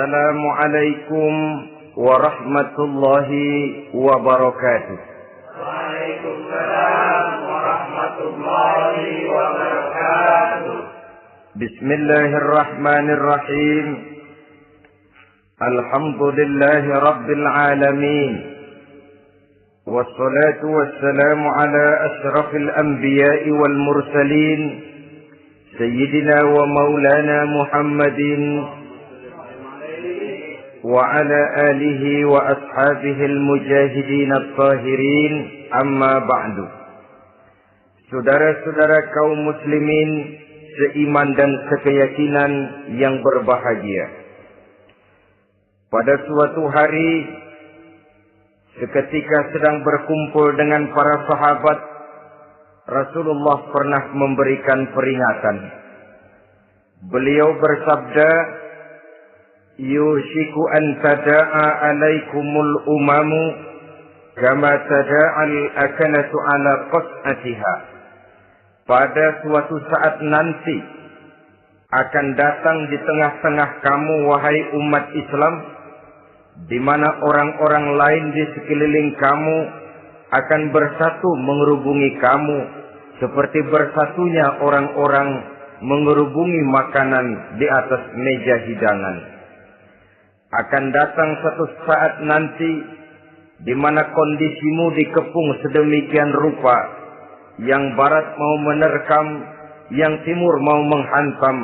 Assalamualaikum warahmatullahi wabarakatuh. Waalaikumsalam warahmatullahi wabarakatuh. Bismillahirrahmanirrahim. Alhamdulillahi rabbil alamin. Wassalatu wassalamu ala asyrafil anbiya'i wal mursalin. Sayyidina wa maulana Muhammadin wa ala alihi wa ashabihil mujahidin at-tahirin, amma ba'du. Saudara-saudara kaum muslimin seiman dan sekeyakinan yang berbahagia. Pada suatu hari seketika sedang berkumpul dengan para sahabat, Rasulullah pernah memberikan peringatan. Beliau bersabda, "Yushiku an tada'a alaikumul umamu kama tada'al akanatu ala qas'atiha." Pada suatu saat nanti akan datang di tengah-tengah kamu, wahai umat Islam, di mana orang-orang lain di sekeliling kamu akan bersatu mengerubungi kamu seperti bersatunya orang-orang mengerubungi makanan di atas meja hidangan. Akan datang satu saat nanti di mana kondisimu dikepung sedemikian rupa, yang barat mau menerkam, yang timur mau menghantam,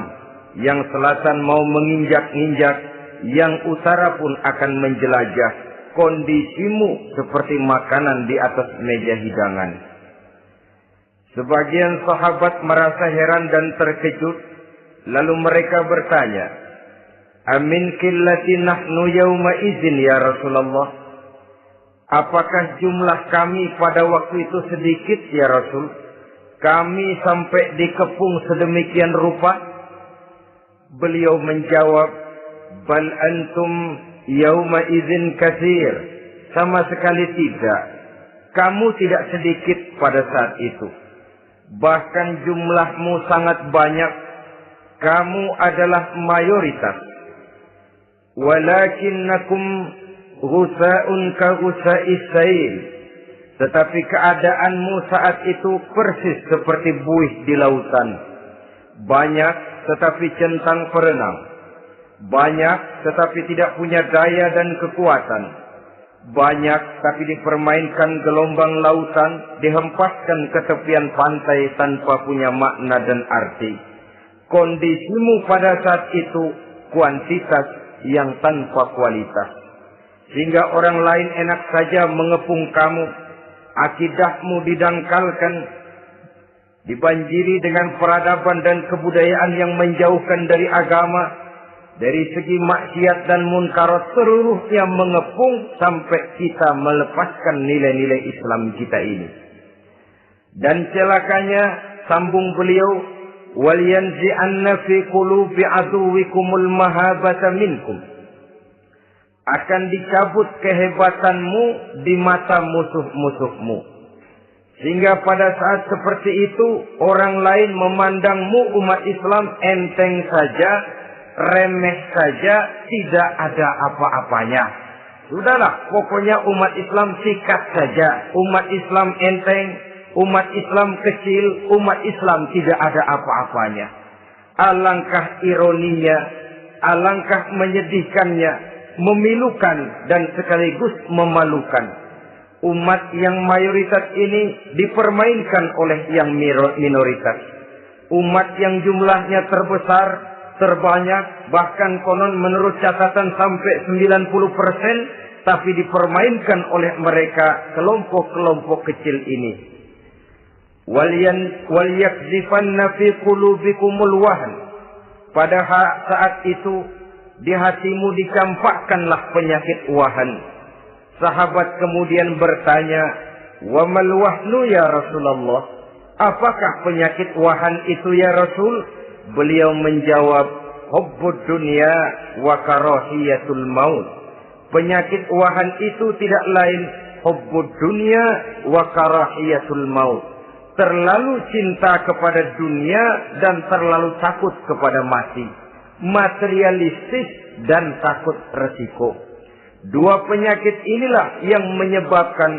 yang selatan mau menginjak-injak, yang utara pun akan menjelajah. Kondisimu seperti makanan di atas meja hidangan. Sebagian sahabat merasa heran dan terkejut, lalu mereka bertanya, "Amin qillati nahnu yawma idzin ya Rasulullah?" Apakah jumlah kami pada waktu itu sedikit ya Rasul? Kami sampai dikepung sedemikian rupa? Beliau menjawab, "Bal antum yauma idzin katsir." Sama sekali tidak. Kamu tidak sedikit pada saat itu. Bahkan jumlahmu sangat banyak. Kamu adalah mayoritas. Walakinnakum ghusa'un ka ghusa'is sail. Tetapi keadaanmu saat itu persis seperti buih di lautan. Banyak tetapi centang perenang. Banyak tetapi tidak punya daya dan kekuatan. Banyak tapi dipermainkan gelombang lautan, dihempaskan ke tepian pantai tanpa punya makna dan arti. Kondisimu pada saat itu kuantitas yang tanpa kualitas. Sehingga orang lain enak saja mengepung kamu. Akidahmu didangkalkan, dibanjiri dengan peradaban dan kebudayaan yang menjauhkan dari agama. Dari segi maksiat dan munkarat seluruhnya mengepung sampai kita melepaskan nilai-nilai Islam kita ini. Dan celakanya, sambung beliau, "Wal yanzi'anna fi qulubi aduwikumul mahabata minkum." Akan dicabut kehebatanmu di mata musuh-musuhmu. Sehingga pada saat seperti itu, orang lain memandangmu umat Islam enteng saja, remeh saja, tidak ada apa-apanya. Sudahlah, pokoknya umat Islam sikat saja. Umat Islam enteng, umat Islam kecil, umat Islam tidak ada apa-apanya. Alangkah ironinya, alangkah menyedihkannya, memilukan dan sekaligus memalukan. Umat yang mayoritas ini dipermainkan oleh yang minoritas. Umat yang jumlahnya terbesar, terbanyak, bahkan konon menurut catatan sampai 90%, tapi dipermainkan oleh mereka kelompok-kelompok kecil ini. Wal yakzifanna fi qulubikumul wahn. Pada saat itu di hatimu dicampakkanlah penyakit wahan. Sahabat kemudian bertanya, "Wa mal wahnu ya Rasulullah?" Apakah penyakit wahan itu ya Rasul? Beliau menjawab, "Hubbud dunya wa karahiyatul maut." Penyakit wahan itu tidak lain hubbud dunya wa karahiyatul maut. Terlalu cinta kepada dunia dan terlalu takut kepada mati. materialistis, dan takut resiko. Dua penyakit inilah yang menyebabkan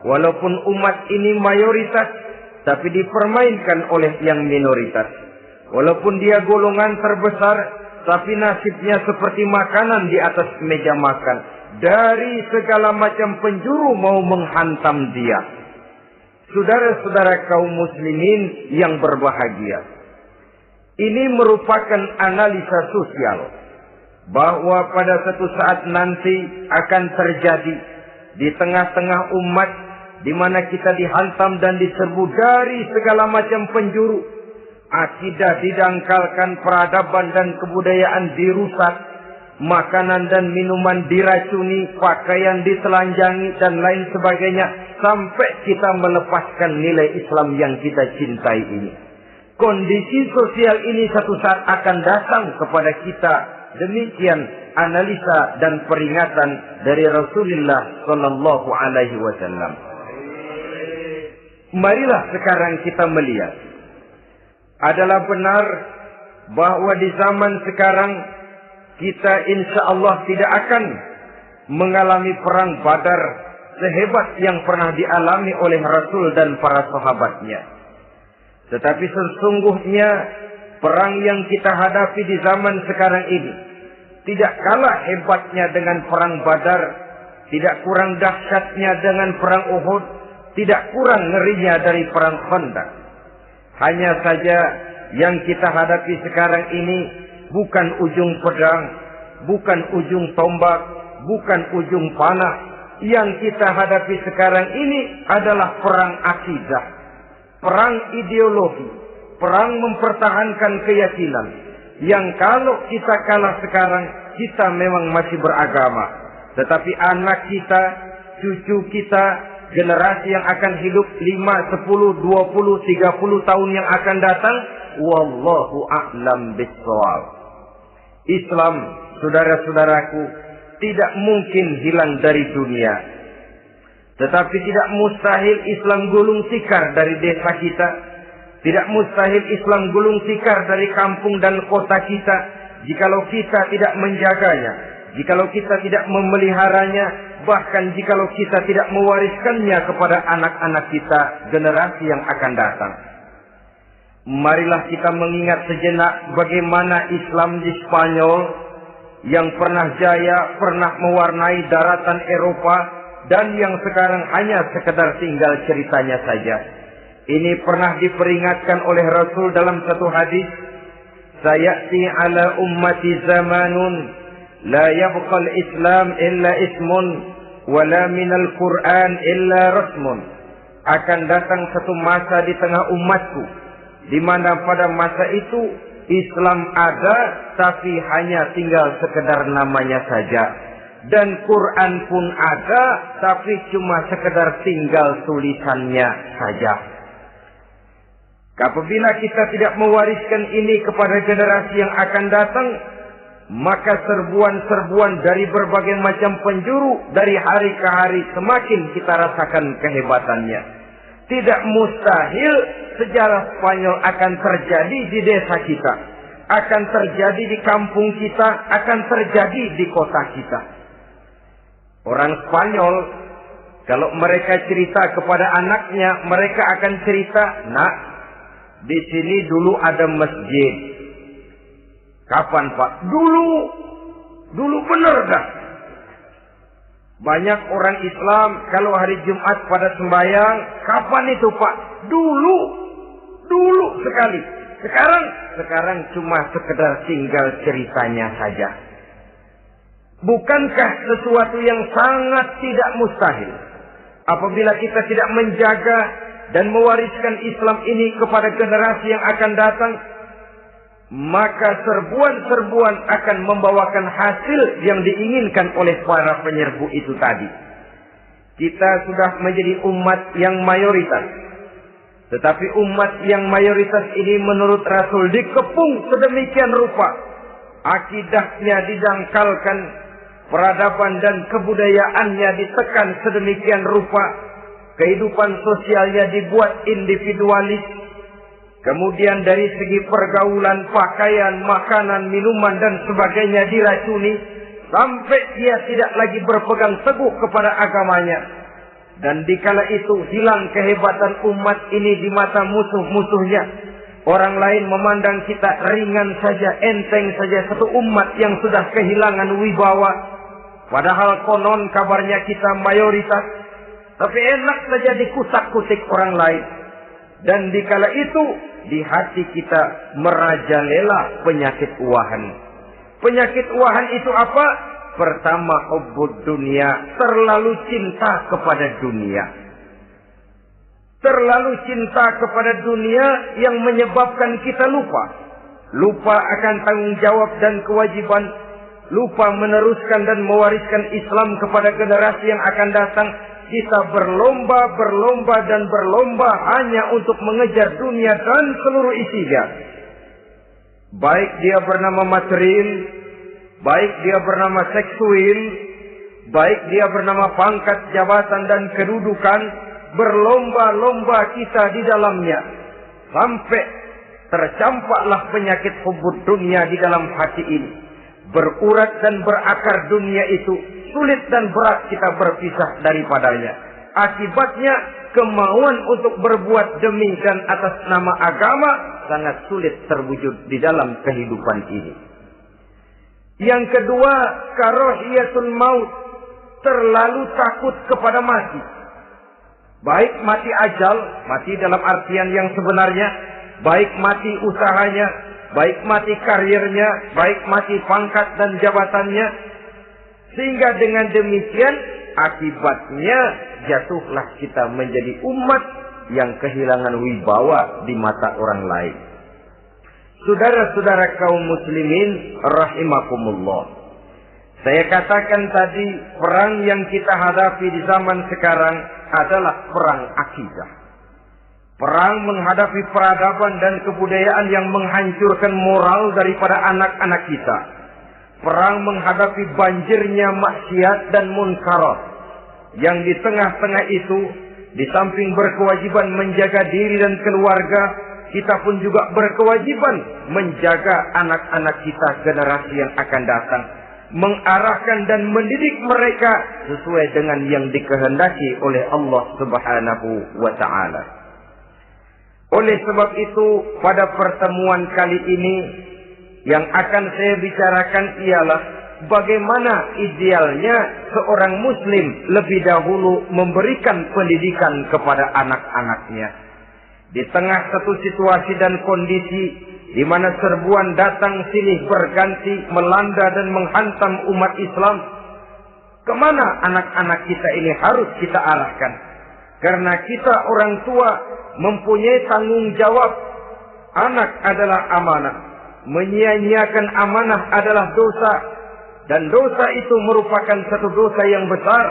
walaupun umat ini mayoritas, tapi dipermainkan oleh yang minoritas. Walaupun dia golongan terbesar, tapi nasibnya seperti makanan di atas meja makan. Dari segala macam penjuru mau menghantam dia. Saudara-saudara kaum muslimin yang berbahagia, ini merupakan analisa sosial bahwa pada suatu saat nanti akan terjadi di tengah-tengah umat di mana kita dihantam dan diserbu dari segala macam penjuru. Akidah didangkalkan, peradaban dan kebudayaan dirusak, makanan dan minuman diracuni, pakaian ditelanjangi dan lain sebagainya, sampai kita melepaskan nilai Islam yang kita cintai ini. Kondisi sosial ini satu saat akan datang kepada kita. Demikian analisa dan peringatan dari Rasulullah sallallahu alaihi wasallam. Marilah sekarang kita melihat, adalah benar bahwa di zaman sekarang kita insya Allah tidak akan mengalami perang Badar sehebat yang pernah dialami oleh Rasul dan para sahabatnya. Tetapi sesungguhnya perang yang kita hadapi di zaman sekarang ini tidak kalah hebatnya dengan perang Badar, tidak kurang dahsyatnya dengan perang Uhud, tidak kurang ngerinya dari perang Khandaq. Hanya saja yang kita hadapi sekarang ini bukan ujung pedang, bukan ujung tombak, bukan ujung panah. Yang kita hadapi sekarang ini adalah perang akidah, perang ideologi, perang mempertahankan keyakinan. Yang kalau kita kalah sekarang, kita memang masih beragama. Tetapi anak kita, cucu kita, generasi yang akan hidup 5, 10, 20, 30 tahun yang akan datang, wallahu a'lam bishawab. Islam, saudara-saudaraku, tidak mungkin hilang dari dunia. Tetapi tidak mustahil Islam gulung tikar dari desa kita. Tidak mustahil Islam gulung tikar dari kampung dan kota kita, jikalau kita tidak menjaganya, jikalau kita tidak memeliharanya, bahkan jikalau kita tidak mewariskannya kepada anak-anak kita, generasi yang akan datang. Marilah kita mengingat sejenak bagaimana Islam di Spanyol yang pernah jaya, pernah mewarnai daratan Eropa, dan yang sekarang hanya sekedar tinggal ceritanya saja. Ini pernah diperingatkan oleh Rasul dalam satu hadis, sayati ala ummati zamanun la yabqal Islam illa ismun wala minal Quran illa rasmun. Akan datang satu masa di tengah umatku di mana pada masa itu Islam ada tapi hanya tinggal sekedar namanya saja, dan Quran pun ada tapi cuma sekedar tinggal tulisannya saja. Apabila kita tidak mewariskan ini kepada generasi yang akan datang, maka serbuan-serbuan dari berbagai macam penjuru dari hari ke hari semakin kita rasakan kehebatannya. Tidak mustahil sejarah Spanyol akan terjadi di desa kita, akan terjadi di kampung kita, akan terjadi di kota kita. Orang Spanyol, kalau mereka cerita kepada anaknya, mereka akan cerita, nak, di sini dulu ada masjid. Kapan, Pak? Dulu benar dah. Banyak orang Islam kalau hari Jumat pada sembahyang, kapan itu, Pak? Dulu sekali. Sekarang cuma sekedar tinggal ceritanya saja. Bukankah sesuatu yang sangat tidak mustahil apabila kita tidak menjaga dan mewariskan Islam ini kepada generasi yang akan datang, maka serbuan-serbuan akan membawakan hasil yang diinginkan oleh para penyerbu itu tadi. Kita sudah menjadi umat yang mayoritas, tetapi umat yang mayoritas ini menurut Rasul dikepung sedemikian rupa, akidahnya didangkalkan, peradaban dan kebudayaannya ditekan sedemikian rupa, kehidupan sosialnya dibuat individualis, Kemudian dari segi pergaulan, pakaian, makanan, minuman dan sebagainya diracuni sampai dia tidak lagi berpegang teguh kepada agamanya. Dan dikala itu hilang kehebatan umat ini di mata musuh-musuhnya. Orang lain memandang kita ringan saja, enteng saja, satu umat yang sudah kehilangan wibawa. Padahal konon kabarnya kita mayoritas, tapi enak saja dikutak-kutik orang lain. Dan dikala itu di hati kita merajalela penyakit uahan. Penyakit uahan itu apa? Pertama, hubbud dunia, terlalu cinta kepada dunia. Terlalu cinta kepada dunia yang menyebabkan kita lupa. Lupa akan tanggung jawab dan kewajiban. Lupa meneruskan dan mewariskan Islam kepada generasi yang akan datang. Kita berlomba hanya untuk mengejar dunia dan seluruh isinya. Baik dia bernama material, baik dia bernama seksual, baik dia bernama pangkat, jabatan dan kedudukan, berlomba-lomba kita di dalamnya. Sampai tercampaklah penyakit hubbud dunia di dalam hati ini. Berurat dan berakar dunia itu, sulit dan berat kita berpisah daripadanya. Akibatnya kemauan untuk berbuat demi dan atas nama agama sangat sulit terwujud di dalam kehidupan ini. Yang kedua, karahiyatul maut, terlalu takut kepada mati. Baik mati ajal, mati dalam artian yang sebenarnya, baik mati usahanya, baik mati karirnya, baik mati pangkat dan jabatannya. Sehingga dengan demikian akibatnya jatuhlah kita menjadi umat yang kehilangan wibawa di mata orang lain. Saudara-saudara kaum muslimin rahimakumullah. Saya katakan tadi, perang yang kita hadapi di zaman sekarang adalah perang akidah. Perang menghadapi peradaban dan kebudayaan yang menghancurkan moral daripada anak-anak kita. Perang menghadapi banjirnya maksiat dan munkarat. Yang di tengah-tengah itu, di samping berkewajiban menjaga diri dan keluarga, kita pun juga berkewajiban menjaga anak-anak kita generasi yang akan datang. Mengarahkan dan mendidik mereka sesuai dengan yang dikehendaki oleh Allah Subhanahu wa ta'ala. Oleh sebab itu, pada pertemuan kali ini yang akan saya bicarakan ialah bagaimana idealnya seorang muslim lebih dahulu memberikan pendidikan kepada anak-anaknya. Di tengah satu situasi dan kondisi di mana serbuan datang silih berganti melanda dan menghantam umat Islam, kemana anak-anak kita ini harus kita arahkan? Karena kita orang tua mempunyai tanggung jawab. Anak adalah amanah. Menyia-nyiakan amanah adalah dosa. Dan dosa itu merupakan satu dosa yang besar.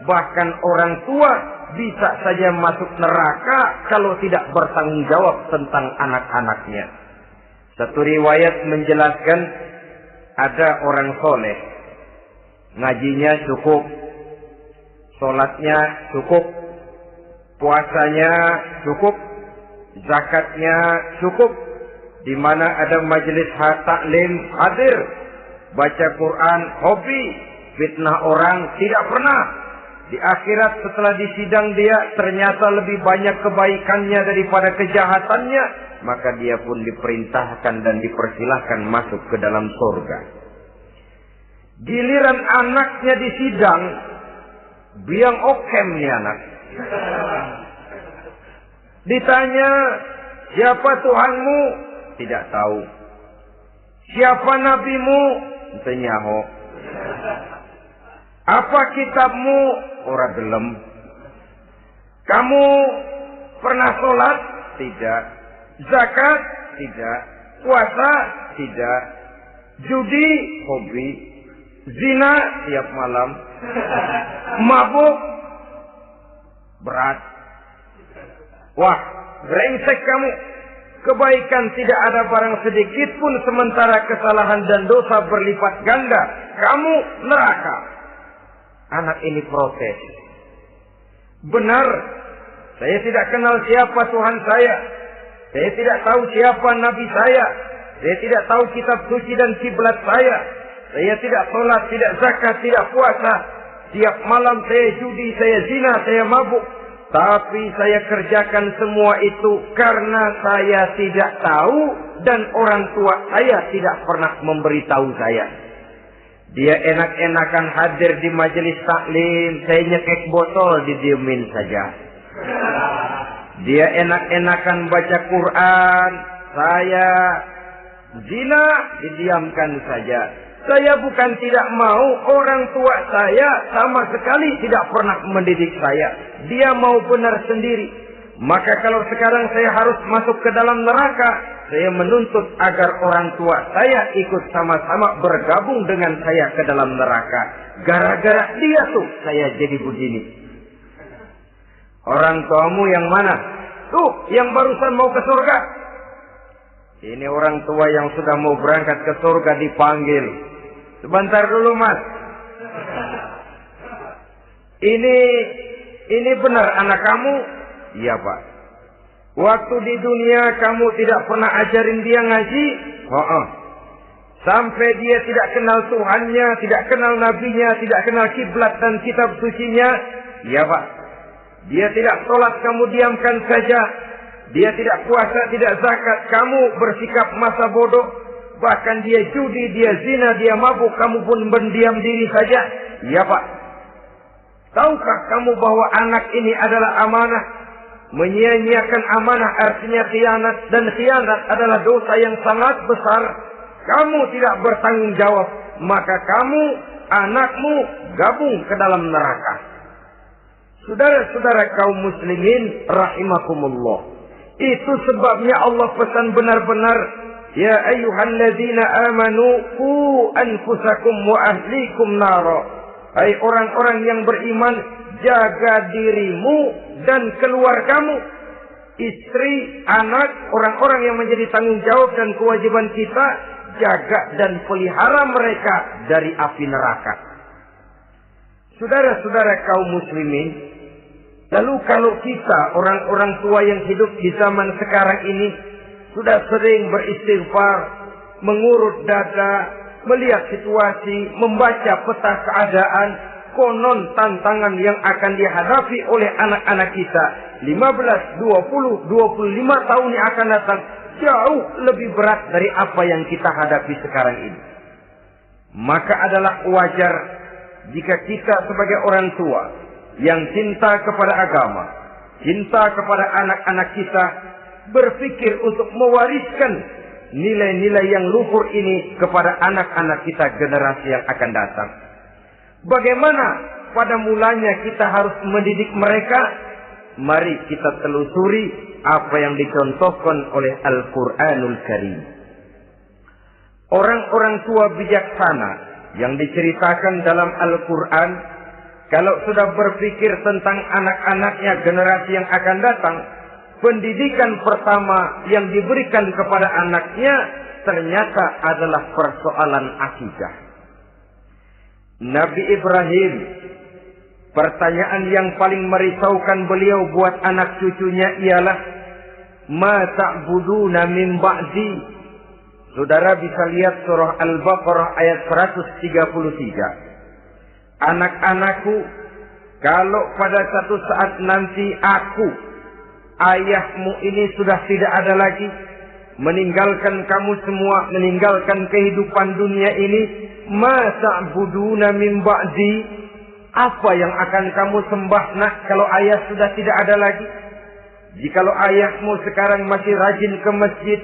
Bahkan orang tua bisa saja masuk neraka kalau tidak bertanggung jawab tentang anak-anaknya. Satu riwayat menjelaskan ada orang soleh. Ngajinya cukup. Sholatnya cukup. Puasanya cukup. Zakatnya cukup. Di mana ada majelis taklim hadir. Baca Quran hobi. Fitnah orang tidak pernah. Di akhirat setelah disidang dia ternyata lebih banyak kebaikannya daripada kejahatannya. Maka dia pun diperintahkan dan dipersilahkan masuk ke dalam surga. Giliran anaknya disidang. Biang okem nih anak. Ditanya, siapa Tuhanmu? Tidak tahu. Siapa nabimu? Tenyaho. Apa kitabmu? Ora gelem. Kamu pernah sholat? Tidak. Zakat? Tidak. Puasa? Tidak. Judi? Hobi. Zina? Tiap malam. Mabuk? Berat. Wah, brengsek kamu. Kebaikan tidak ada barang sedikit pun, sementara kesalahan dan dosa berlipat ganda. Kamu neraka. Anak ini protes. Benar, saya tidak kenal siapa Tuhan saya. Saya tidak tahu siapa nabi saya. Saya tidak tahu kitab suci dan kiblat saya. Saya tidak sholat, tidak zakat, tidak puasa. Tiap malam saya judi, saya zina, saya mabuk. Tapi saya kerjakan semua itu karena saya tidak tahu dan orang tua saya tidak pernah memberitahu saya. Dia enak-enakan hadir di majelis taklim, saya nyekek botol, didiemin saja. Dia enak-enakan baca Quran, saya zina, didiamkan saja. Saya bukan tidak mau, orang tua saya sama sekali tidak pernah mendidik saya. Dia mau benar sendiri. Maka kalau sekarang saya harus masuk ke dalam neraka, saya menuntut agar orang tua saya ikut sama-sama bergabung dengan saya ke dalam neraka. Gara-gara dia tuh saya jadi begini. Orang tuamu yang mana? Tuh, yang barusan mau ke surga. Ini orang tua yang sudah mau berangkat ke surga dipanggil. Sebentar dulu, Mas. Ini benar anak kamu? Iya, Pak. Waktu di dunia kamu tidak pernah ajarin dia ngaji? Sampai dia tidak kenal Tuhannya, tidak kenal nabinya, tidak kenal kiblat dan kitab sucinya? Iya, Pak. Dia tidak sholat, kamu diamkan saja. Dia tidak puasa, tidak zakat, kamu bersikap masa bodoh. Bahkan dia judi, dia zina, dia mabuk, kamu pun berdiam diri saja. Iya, Pak. Tahukah kamu bahwa anak ini adalah amanah? Menyia-nyiakan amanah artinya khianat, dan khianat adalah dosa yang sangat besar. Kamu tidak bertanggung jawab, maka kamu, anakmu gabung ke dalam neraka. Saudara-saudara kaum muslimin rahimakumullah. Itu sebabnya Allah pesan benar-benar, ya ayyuhalladzina amanu qu anfusakum wa ahlikum nara. Hai orang-orang yang beriman, jaga dirimu dan keluargamu, istri, anak, orang-orang yang menjadi tanggung jawab dan kewajiban kita, jaga dan pelihara mereka dari api neraka. Saudara-saudara kaum muslimin, lalu kalau kita orang-orang tua yang hidup di zaman sekarang ini sudah sering beristighfar, mengurut dada, melihat situasi, membaca peta keadaan, konon tantangan yang akan dihadapi oleh anak-anak kita 15, 20, 25 tahun yang akan datang jauh lebih berat dari apa yang kita hadapi sekarang ini. Maka adalah wajar jika kita sebagai orang tua yang cinta kepada agama, cinta kepada anak-anak kita, berpikir untuk mewariskan nilai-nilai yang luhur ini kepada anak-anak kita generasi yang akan datang. Bagaimana pada mulanya kita harus mendidik mereka? Mari kita telusuri apa yang dicontohkan oleh Al-Quranul Karim. Orang-orang tua bijaksana yang diceritakan dalam Al-Quran, kalau sudah berpikir tentang anak-anaknya generasi yang akan datang, pendidikan pertama yang diberikan kepada anaknya ternyata adalah persoalan akidah. Nabi Ibrahim, pertanyaan yang paling merisaukan beliau buat anak cucunya ialah, ma ta'buduna min ba'di. Saudara bisa lihat surah Al-Baqarah ayat 133. Anak-anakku, kalau pada satu saat nanti aku, ayahmu ini sudah tidak ada lagi, meninggalkan kamu semua, meninggalkan kehidupan dunia ini, ma ta'buduna min ba'di, apa yang akan kamu sembah nak kalau ayah sudah tidak ada lagi? Jikalau ayahmu sekarang masih rajin ke masjid,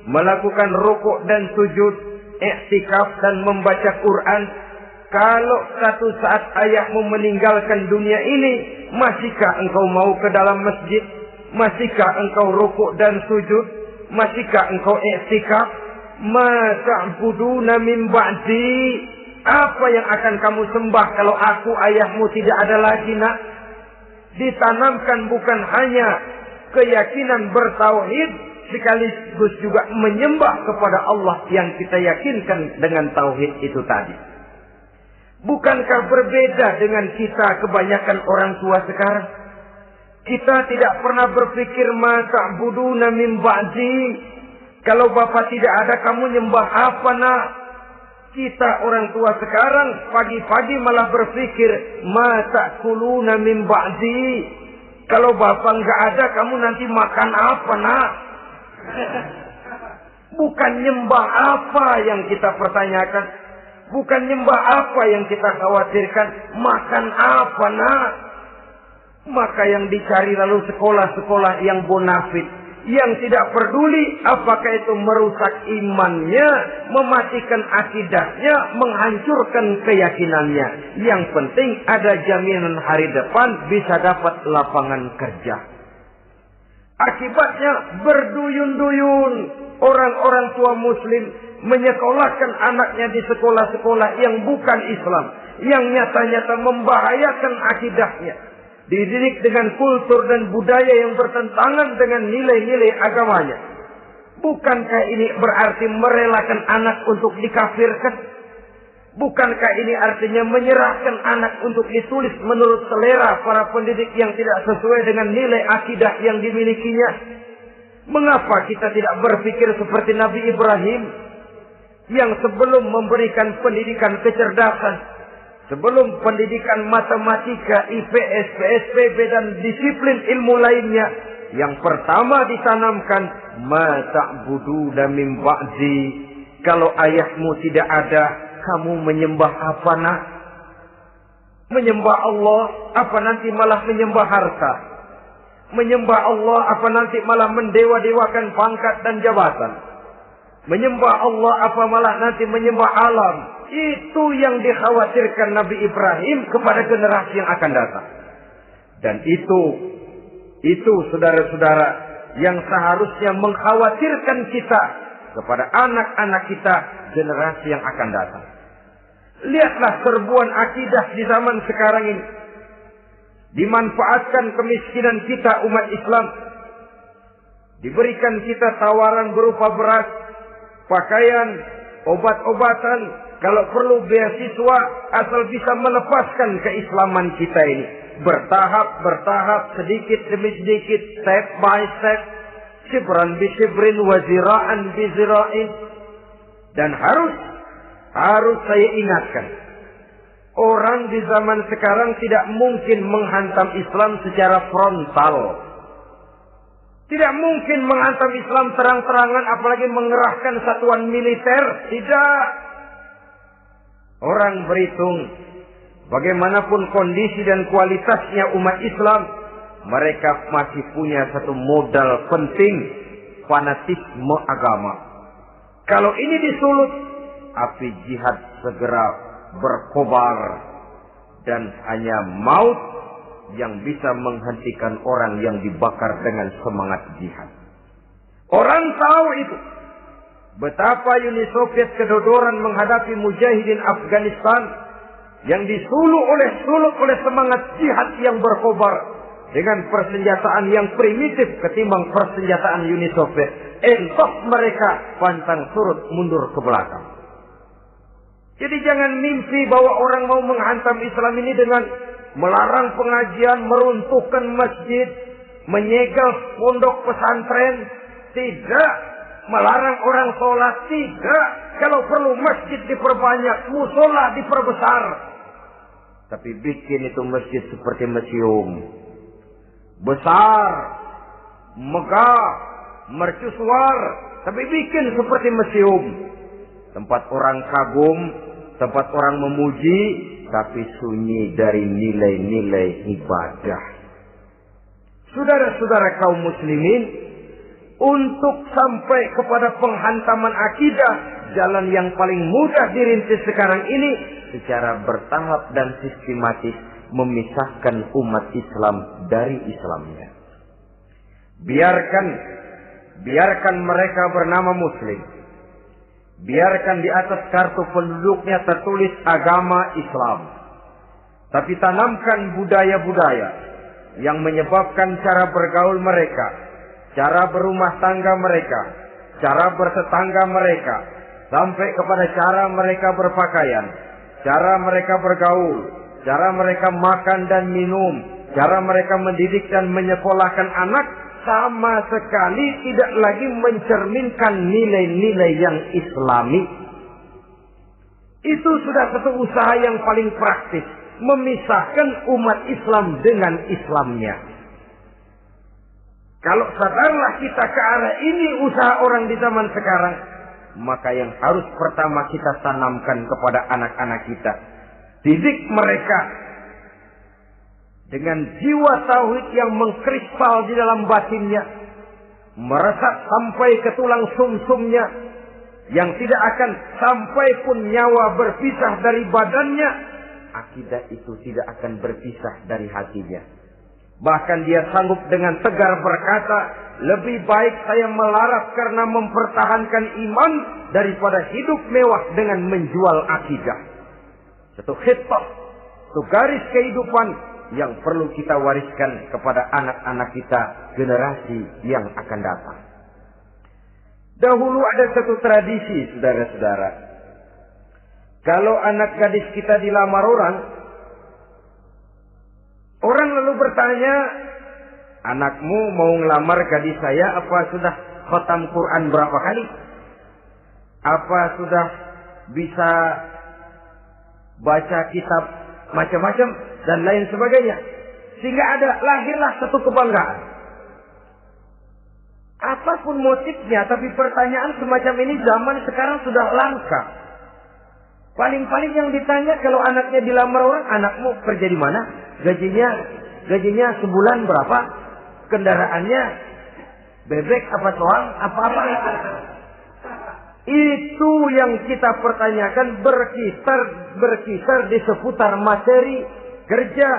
melakukan rukuk dan sujud, i'tikaf dan membaca Quran, kalau satu saat ayahmu meninggalkan dunia ini, masihkah engkau mau ke dalam masjid? Masihkah engkau rukuk dan sujud? Masihkah engkau i'tikaf? Ma ta'buduna min ba'di, apa yang akan kamu sembah kalau aku ayahmu tidak ada lagi nak? Ditanamkan bukan hanya keyakinan bertauhid, sekaligus juga menyembah kepada Allah yang kita yakinkan dengan tauhid itu tadi. Bukankah berbeda dengan kita kebanyakan orang tua sekarang? Kita tidak pernah berpikir ma ta'buduna min ba'di. Kalau bapak tidak ada, kamu nyembah apa nak? Kita orang tua sekarang pagi-pagi malah berpikir ma ta'kuluna min ba'di. Kalau bapak nggak ada, kamu nanti makan apa nak? Bukan nyembah apa yang kita pertanyakan, bukan nyembah apa yang kita khawatirkan, makan apa nak? Maka yang dicari lalu sekolah-sekolah yang bonafit, yang tidak peduli apakah itu merusak imannya, mematikan akidahnya, menghancurkan keyakinannya. Yang penting ada jaminan hari depan bisa dapat lapangan kerja. Akibatnya berduyun-duyun orang-orang tua muslim menyekolahkan anaknya di sekolah-sekolah yang bukan Islam, yang nyata-nyata membahayakan akidahnya. Dididik dengan kultur dan budaya yang bertentangan dengan nilai-nilai agamanya. Bukankah ini berarti merelakan anak untuk dikafirkan? Bukankah ini artinya menyerahkan anak untuk ditulis menurut selera para pendidik yang tidak sesuai dengan nilai akidah yang dimilikinya? Mengapa kita tidak berpikir seperti Nabi Ibrahim yang sebelum memberikan pendidikan kecerdasan, sebelum pendidikan matematika, IPS, PSBB dan disiplin ilmu lainnya, yang pertama ditanamkan ma ta'buduna min ba'di. Kalau ayahmu tidak ada, kamu menyembah apa nak? Menyembah Allah, apa nanti malah menyembah harta? Menyembah Allah, apa nanti malah mendewa-dewakan pangkat dan jabatan? Menyembah Allah, apa malah nanti menyembah alam? Itu yang dikhawatirkan Nabi Ibrahim kepada generasi yang akan datang. Dan itu saudara-saudara yang seharusnya mengkhawatirkan kita kepada anak-anak kita generasi yang akan datang. Lihatlah serbuan akidah di zaman sekarang ini. Dimanfaatkan kemiskinan kita umat Islam. Diberikan kita tawaran berupa beras, pakaian, obat-obatan, kalau perlu beasiswa, asal bisa melepaskan keislaman kita ini. Bertahap, sedikit demi sedikit, step by step, shibran bi shibrin wa zira'an bi zira'in. Dan harus saya ingatkan, orang di zaman sekarang tidak mungkin menghantam Islam secara frontal. Tidak mungkin menghantam Islam terang-terangan, apalagi mengerahkan satuan militer. Tidak. Orang berhitung bagaimanapun kondisi dan kualitasnya umat Islam, mereka masih punya satu modal penting, fanatisme agama. Kalau ini disulut, api jihad segera berkobar dan hanya maut yang bisa menghentikan orang yang dibakar dengan semangat jihad. Orang tahu itu. Betapa Uni Soviet kedodoran menghadapi mujahidin Afghanistan yang disulut oleh semangat jihad yang berkobar dengan persenjataan yang primitif ketimbang persenjataan Uni Soviet. Entos mereka pantang surut mundur ke belakang. Jadi jangan mimpi bahwa orang mau menghantam Islam ini dengan melarang pengajian, meruntuhkan masjid, menyegel pondok pesantren. Tidak. Melarang orang sholat. Tidak. Kalau perlu masjid diperbanyak, musola diperbesar. Tapi bikin itu masjid seperti museum. Besar, megah, mercusuar. Tapi bikin seperti museum. Tempat orang kagum, tempat orang memuji, tapi sunyi dari nilai-nilai ibadah. Saudara-saudara kaum muslimin, untuk sampai kepada penghantaman akidah, jalan yang paling mudah dirintis sekarang ini secara bertahap dan sistematis memisahkan umat Islam dari Islamnya. Biarkan mereka bernama Muslim. Biarkan di atas kartu penduduknya tertulis agama Islam. Tapi tanamkan budaya-budaya yang menyebabkan cara bergaul mereka, cara berumah tangga mereka, cara bertetangga mereka, sampai kepada cara mereka berpakaian, cara mereka bergaul, cara mereka makan dan minum, cara mereka mendidik dan menyekolahkan anak sama sekali tidak lagi mencerminkan nilai-nilai yang islami. Itu sudah satu usaha yang paling praktis, memisahkan umat Islam dengan Islamnya. Kalau sadarlah kita ke arah ini usaha orang di zaman sekarang, maka yang harus pertama kita tanamkan kepada anak-anak kita, didik mereka dengan jiwa tauhid yang mengkrispal di dalam batinnya, meresap sampai ke tulang sumsumnya, yang tidak akan sampai pun nyawa berpisah dari badannya. Akidah itu tidak akan berpisah dari hatinya. Bahkan dia sanggup dengan tegar berkata, lebih baik saya melarat karena mempertahankan iman daripada hidup mewah dengan menjual akidah. Satu khitbah, satu garis kehidupan yang perlu kita wariskan kepada anak-anak kita, generasi yang akan datang. Dahulu ada satu tradisi, saudara-saudara. Kalau anak gadis kita dilamar orang lalu bertanya, anakmu mau ngelamar gadis saya, apa sudah khatam Quran berapa kali? Apa sudah bisa baca kitab macam-macam dan lain sebagainya? Sehingga lahirlah satu kebanggaan. Apapun motifnya, tapi pertanyaan semacam ini zaman sekarang sudah langka. Paling-paling yang ditanya kalau anaknya dilamar orang, anakmu kerja di mana? Gajinya sebulan berapa? Kendaraannya bebek apa soang? Apa-apa? Itu yang kita pertanyakan, berkisar di seputar materi, kerja,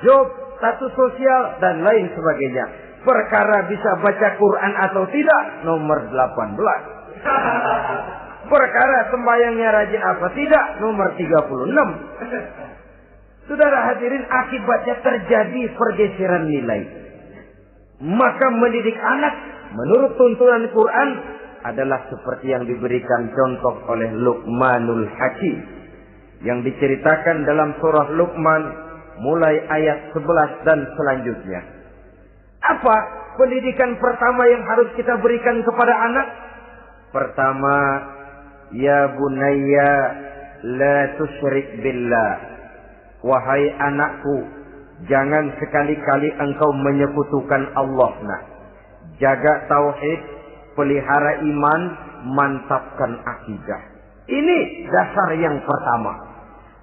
job, status sosial, dan lain sebagainya. Perkara bisa baca Quran atau tidak, nomor 18. Perkara sembahyangnya rajin apa tidak, nomor 36. Saudara hadirin, akibatnya terjadi pergeseran nilai. Maka mendidik anak menurut tuntunan Quran adalah seperti yang diberikan contoh oleh Luqmanul Hakim, yang diceritakan dalam surah Luqman mulai ayat 11 dan selanjutnya. Apa pendidikan pertama yang harus kita berikan kepada anak? Pertama, ya bunayya la tusyrik billah. Wahai anakku, jangan sekali-kali engkau menyekutukan Allah. Nah, jaga tauhid, pelihara iman, mantapkan akidah. Ini dasar yang pertama.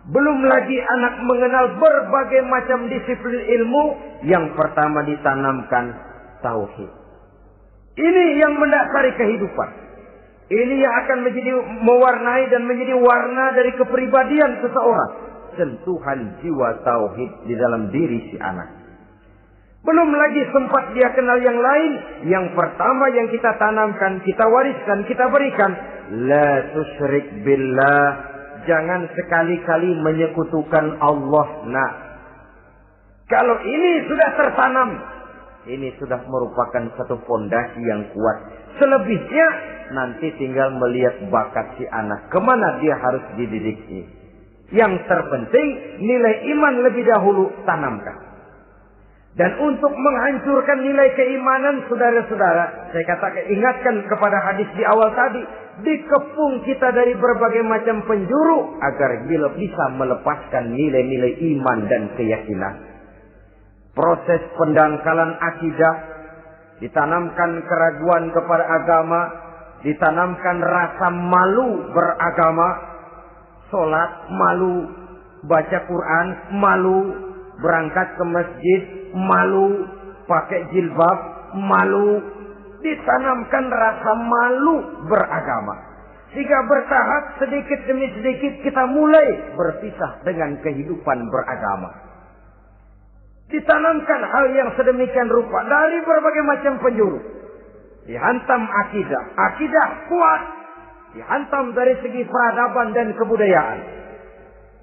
Belum lagi anak mengenal berbagai macam disiplin ilmu, yang pertama ditanamkan tauhid. Ini yang mendasari kehidupan. Ini yang akan menjadi mewarnai dan menjadi warna dari kepribadian seseorang. Sentuhan jiwa tauhid di dalam diri si anak. Belum lagi sempat dia kenal yang lain. Yang pertama yang kita tanamkan, kita wariskan, kita berikan, la tusyrik billah. Jangan sekali-kali menyekutukan Allah. Nah, kalau ini sudah tertanam, ini sudah merupakan satu fondasi yang kuat. Selebihnya nanti tinggal melihat bakat si anak, kemana dia harus dididik. Yang terpenting nilai iman lebih dahulu tanamkan. Dan untuk menghancurkan nilai keimanan, saudara-saudara, saya katakan, ingatkan kepada hadis di awal tadi, dikepung kita dari berbagai macam penjuru agar bisa melepaskan nilai-nilai iman dan keyakinan. Proses pendangkalan akidah, ditanamkan keraguan kepada agama, ditanamkan rasa malu beragama. Sholat malu, baca Quran malu, berangkat ke masjid malu, pakai jilbab malu. Ditanamkan rasa malu beragama. Sehingga bertahap sedikit demi sedikit kita mulai berpisah dengan kehidupan beragama. Ditanamkan hal yang sedemikian rupa dari berbagai macam penjuru. Dihantam akidah. Akidah kuat. Dihantam dari segi peradaban dan kebudayaan.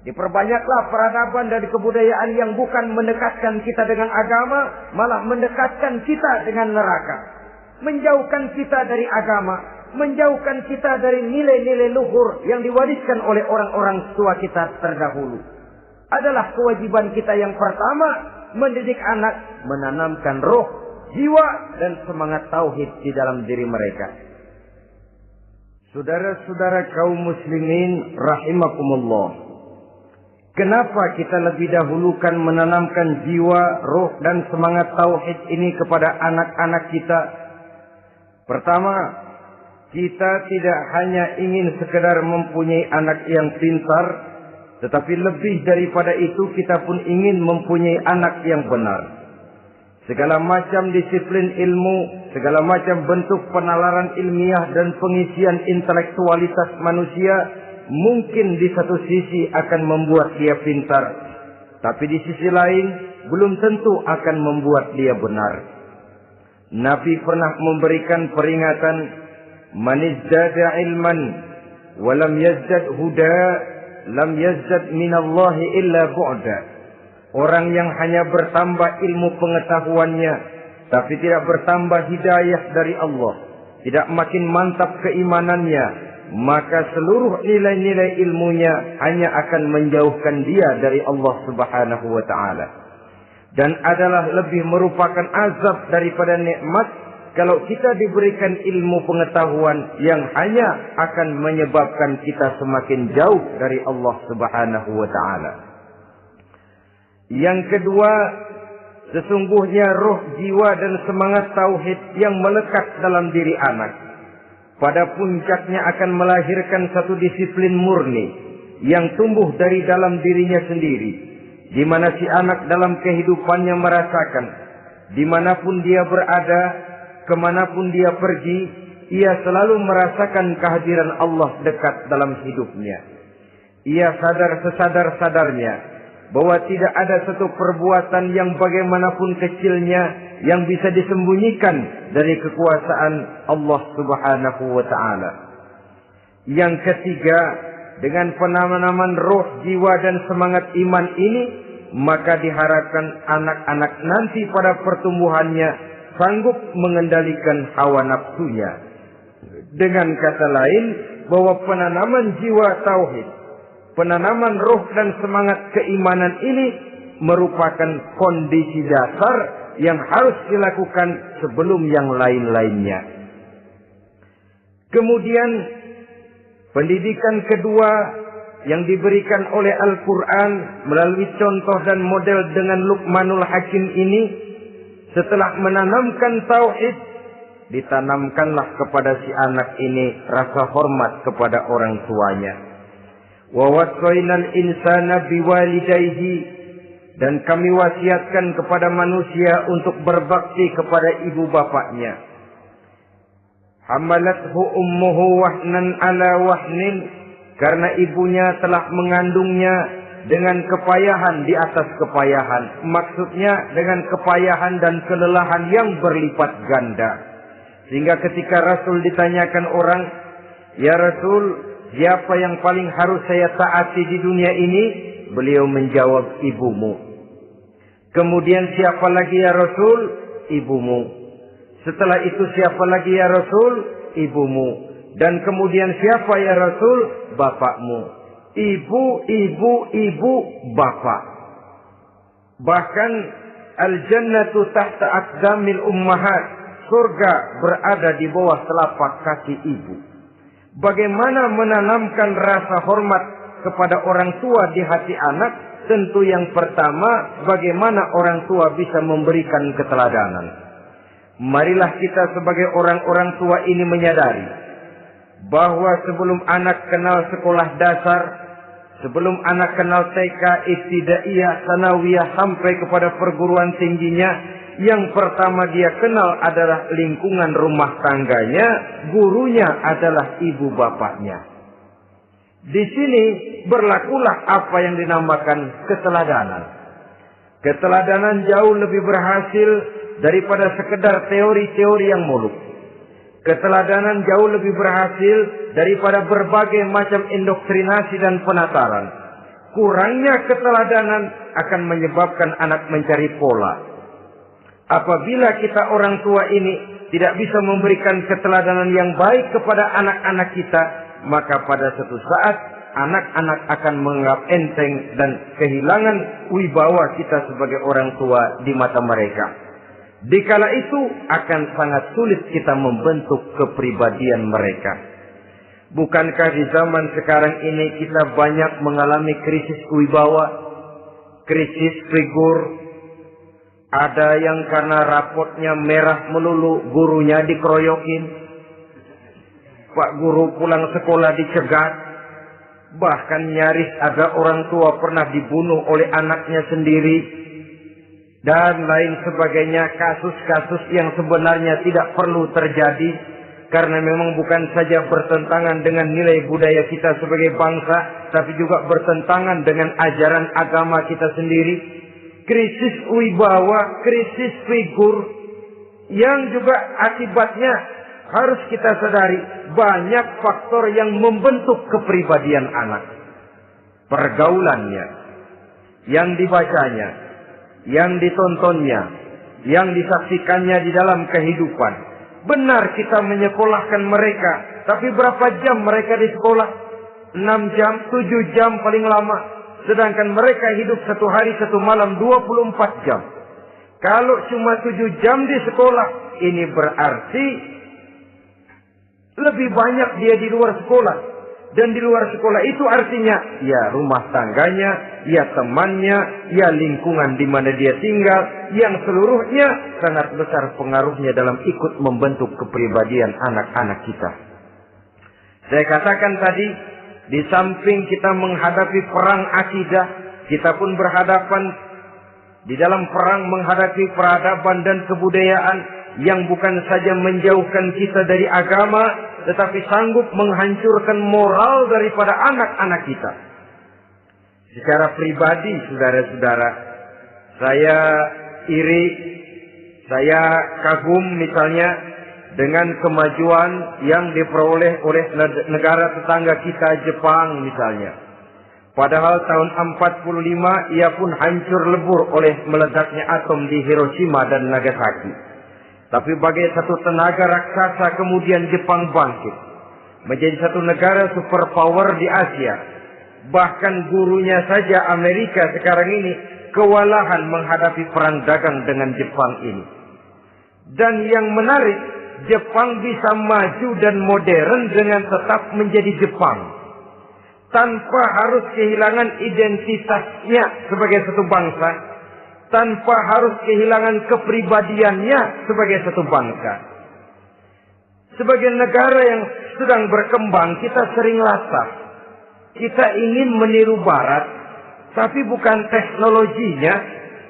Diperbanyaklah peradaban dan kebudayaan yang bukan mendekatkan kita dengan agama, malah mendekatkan kita dengan neraka. Menjauhkan kita dari agama, menjauhkan kita dari nilai-nilai luhur yang diwariskan oleh orang-orang tua kita terdahulu. Adalah kewajiban kita yang pertama, mendidik anak, menanamkan roh, jiwa, dan semangat tauhid di dalam diri mereka. Saudara-saudara kaum muslimin rahimakumullah. Kenapa kita lebih dahulukan menanamkan jiwa, roh, dan semangat tauhid ini kepada anak-anak kita? Pertama, kita tidak hanya ingin sekedar mempunyai anak yang pintar, tetapi lebih daripada itu kita pun ingin mempunyai anak yang benar. Segala macam disiplin ilmu, segala macam bentuk penalaran ilmiah dan pengisian intelektualitas manusia mungkin di satu sisi akan membuat dia pintar, tapi di sisi lain belum tentu akan membuat dia benar. Nabi pernah memberikan peringatan, "Man izdada ilman wa lam yazdad huda, lam yazdad minallahi illa bu'da." Orang yang hanya bertambah ilmu pengetahuannya, tapi tidak bertambah hidayah dari Allah, tidak makin mantap keimanannya, maka seluruh nilai-nilai ilmunya hanya akan menjauhkan dia dari Allah Subhanahu wa ta'ala. Dan adalah lebih merupakan azab daripada nikmat kalau kita diberikan ilmu pengetahuan yang hanya akan menyebabkan kita semakin jauh dari Allah Subhanahu wa ta'ala. Yang kedua, sesungguhnya roh, jiwa, dan semangat tauhid yang melekat dalam diri anak pada puncaknya akan melahirkan satu disiplin murni yang tumbuh dari dalam dirinya sendiri, di mana si anak dalam kehidupannya merasakan dimanapun dia berada, kemanapun dia pergi, ia selalu merasakan kehadiran Allah dekat dalam hidupnya. Ia sadar sesadar-sadarnya bahwa tidak ada satu perbuatan yang bagaimanapun kecilnya yang bisa disembunyikan dari kekuasaan Allah Subhanahu wa ta'ala. Yang ketiga, dengan penanaman roh, jiwa, dan semangat iman ini, maka diharapkan anak-anak nanti pada pertumbuhannya sanggup mengendalikan hawa nafsunya. Dengan kata lain, bahwa penanaman jiwa tauhid, penanaman roh dan semangat keimanan ini merupakan kondisi dasar yang harus dilakukan sebelum yang lain-lainnya. Kemudian pendidikan kedua yang diberikan oleh Al-Quran melalui contoh dan model dengan Luqmanul Hakim ini, setelah menanamkan tauhid, ditanamkanlah kepada si anak ini rasa hormat kepada orang tuanya. Wa wassaynal insana biwalidayhi, dan kami wasiatkan kepada manusia untuk berbakti kepada ibu bapaknya. Hamalathu ummuhu wahnan ala wahnin, karena ibunya telah mengandungnya dengan kepayahan di atas kepayahan. Maksudnya dengan kepayahan dan kelelahan yang berlipat ganda. Sehingga ketika Rasul ditanyakan orang, "Ya Rasul, siapa yang paling harus saya taati di dunia ini?" Beliau menjawab, "Ibumu." Kemudian, "Siapa lagi ya Rasul?" "Ibumu." Setelah itu, "Siapa lagi ya Rasul?" "Ibumu." Dan kemudian, "Siapa ya Rasul?" "Bapakmu." Ibu, ibu, ibu, bapak. Bahkan al-jannatu tahta aqdamil ummahat, surga berada di bawah telapak kaki ibu. Bagaimana menanamkan rasa hormat kepada orang tua di hati anak? Tentu yang pertama, bagaimana orang tua bisa memberikan keteladanan. Marilah kita sebagai orang-orang tua ini menyadari bahwa sebelum anak kenal sekolah dasar, sebelum anak kenal TK, ibtidaiyah, sanawiyah, sampai kepada perguruan tingginya, yang pertama dia kenal adalah lingkungan rumah tangganya, gurunya adalah ibu bapaknya. Di sini berlakulah apa yang dinamakan keteladanan. Keteladanan jauh lebih berhasil daripada sekedar teori-teori yang muluk. Keteladanan jauh lebih berhasil daripada berbagai macam indoktrinasi dan penataran. Kurangnya keteladanan akan menyebabkan anak mencari pola. Apabila kita orang tua ini tidak bisa memberikan keteladanan yang baik kepada anak-anak kita, maka pada suatu saat anak-anak akan menganggap enteng dan kehilangan wibawa kita sebagai orang tua di mata mereka. Dikala itu akan sangat sulit kita membentuk kepribadian mereka. Bukankah di zaman sekarang ini kita banyak mengalami krisis wibawa, krisis figur? Ada yang karena rapotnya merah melulu, gurunya dikeroyokin. Pak guru pulang sekolah dicegat. Bahkan nyaris ada orang tua pernah dibunuh oleh anaknya sendiri. Dan lain sebagainya, kasus-kasus yang sebenarnya tidak perlu terjadi. Karena memang bukan saja bertentangan dengan nilai budaya kita sebagai bangsa, tapi juga bertentangan dengan ajaran agama kita sendiri. Krisis wibawa, krisis figur, yang juga akibatnya harus kita sadari banyak faktor yang membentuk kepribadian anak. Pergaulannya, yang dibacanya, yang ditontonnya, yang disaksikannya di dalam kehidupan. Benar kita menyekolahkan mereka, tapi berapa jam mereka di sekolah? 6 jam, 7 jam paling lama. Sedangkan mereka hidup satu hari satu malam 24 jam. Kalau cuma 7 jam di sekolah, ini berarti lebih banyak dia di luar sekolah. Dan di luar sekolah itu artinya ya rumah tangganya, ya temannya, ya lingkungan di mana dia tinggal, yang seluruhnya sangat besar pengaruhnya dalam ikut membentuk kepribadian anak-anak kita. Saya katakan tadi, di samping kita menghadapi perang akidah, kita pun berhadapan di dalam perang menghadapi peradaban dan kebudayaan yang bukan saja menjauhkan kita dari agama, tetapi sanggup menghancurkan moral daripada anak-anak kita. Secara pribadi, saudara-saudara, saya iri, saya kagum misalnya dengan kemajuan yang diperoleh oleh negara tetangga kita, Jepang misalnya. Padahal tahun 45 ia pun hancur lebur oleh meledaknya atom di Hiroshima dan Nagasaki. Tapi bagai satu tenaga raksasa kemudian Jepang bangkit. Menjadi satu negara superpower di Asia. Bahkan gurunya saja Amerika sekarang ini kewalahan menghadapi perang dagang dengan Jepang ini. Dan yang menarik, Jepang bisa maju dan modern dengan tetap menjadi Jepang. Tanpa harus kehilangan identitasnya sebagai satu bangsa. Tanpa harus kehilangan kepribadiannya sebagai satu bangsa. Sebagai negara yang sedang berkembang, kita sering latah. Kita ingin meniru Barat, tapi bukan teknologinya,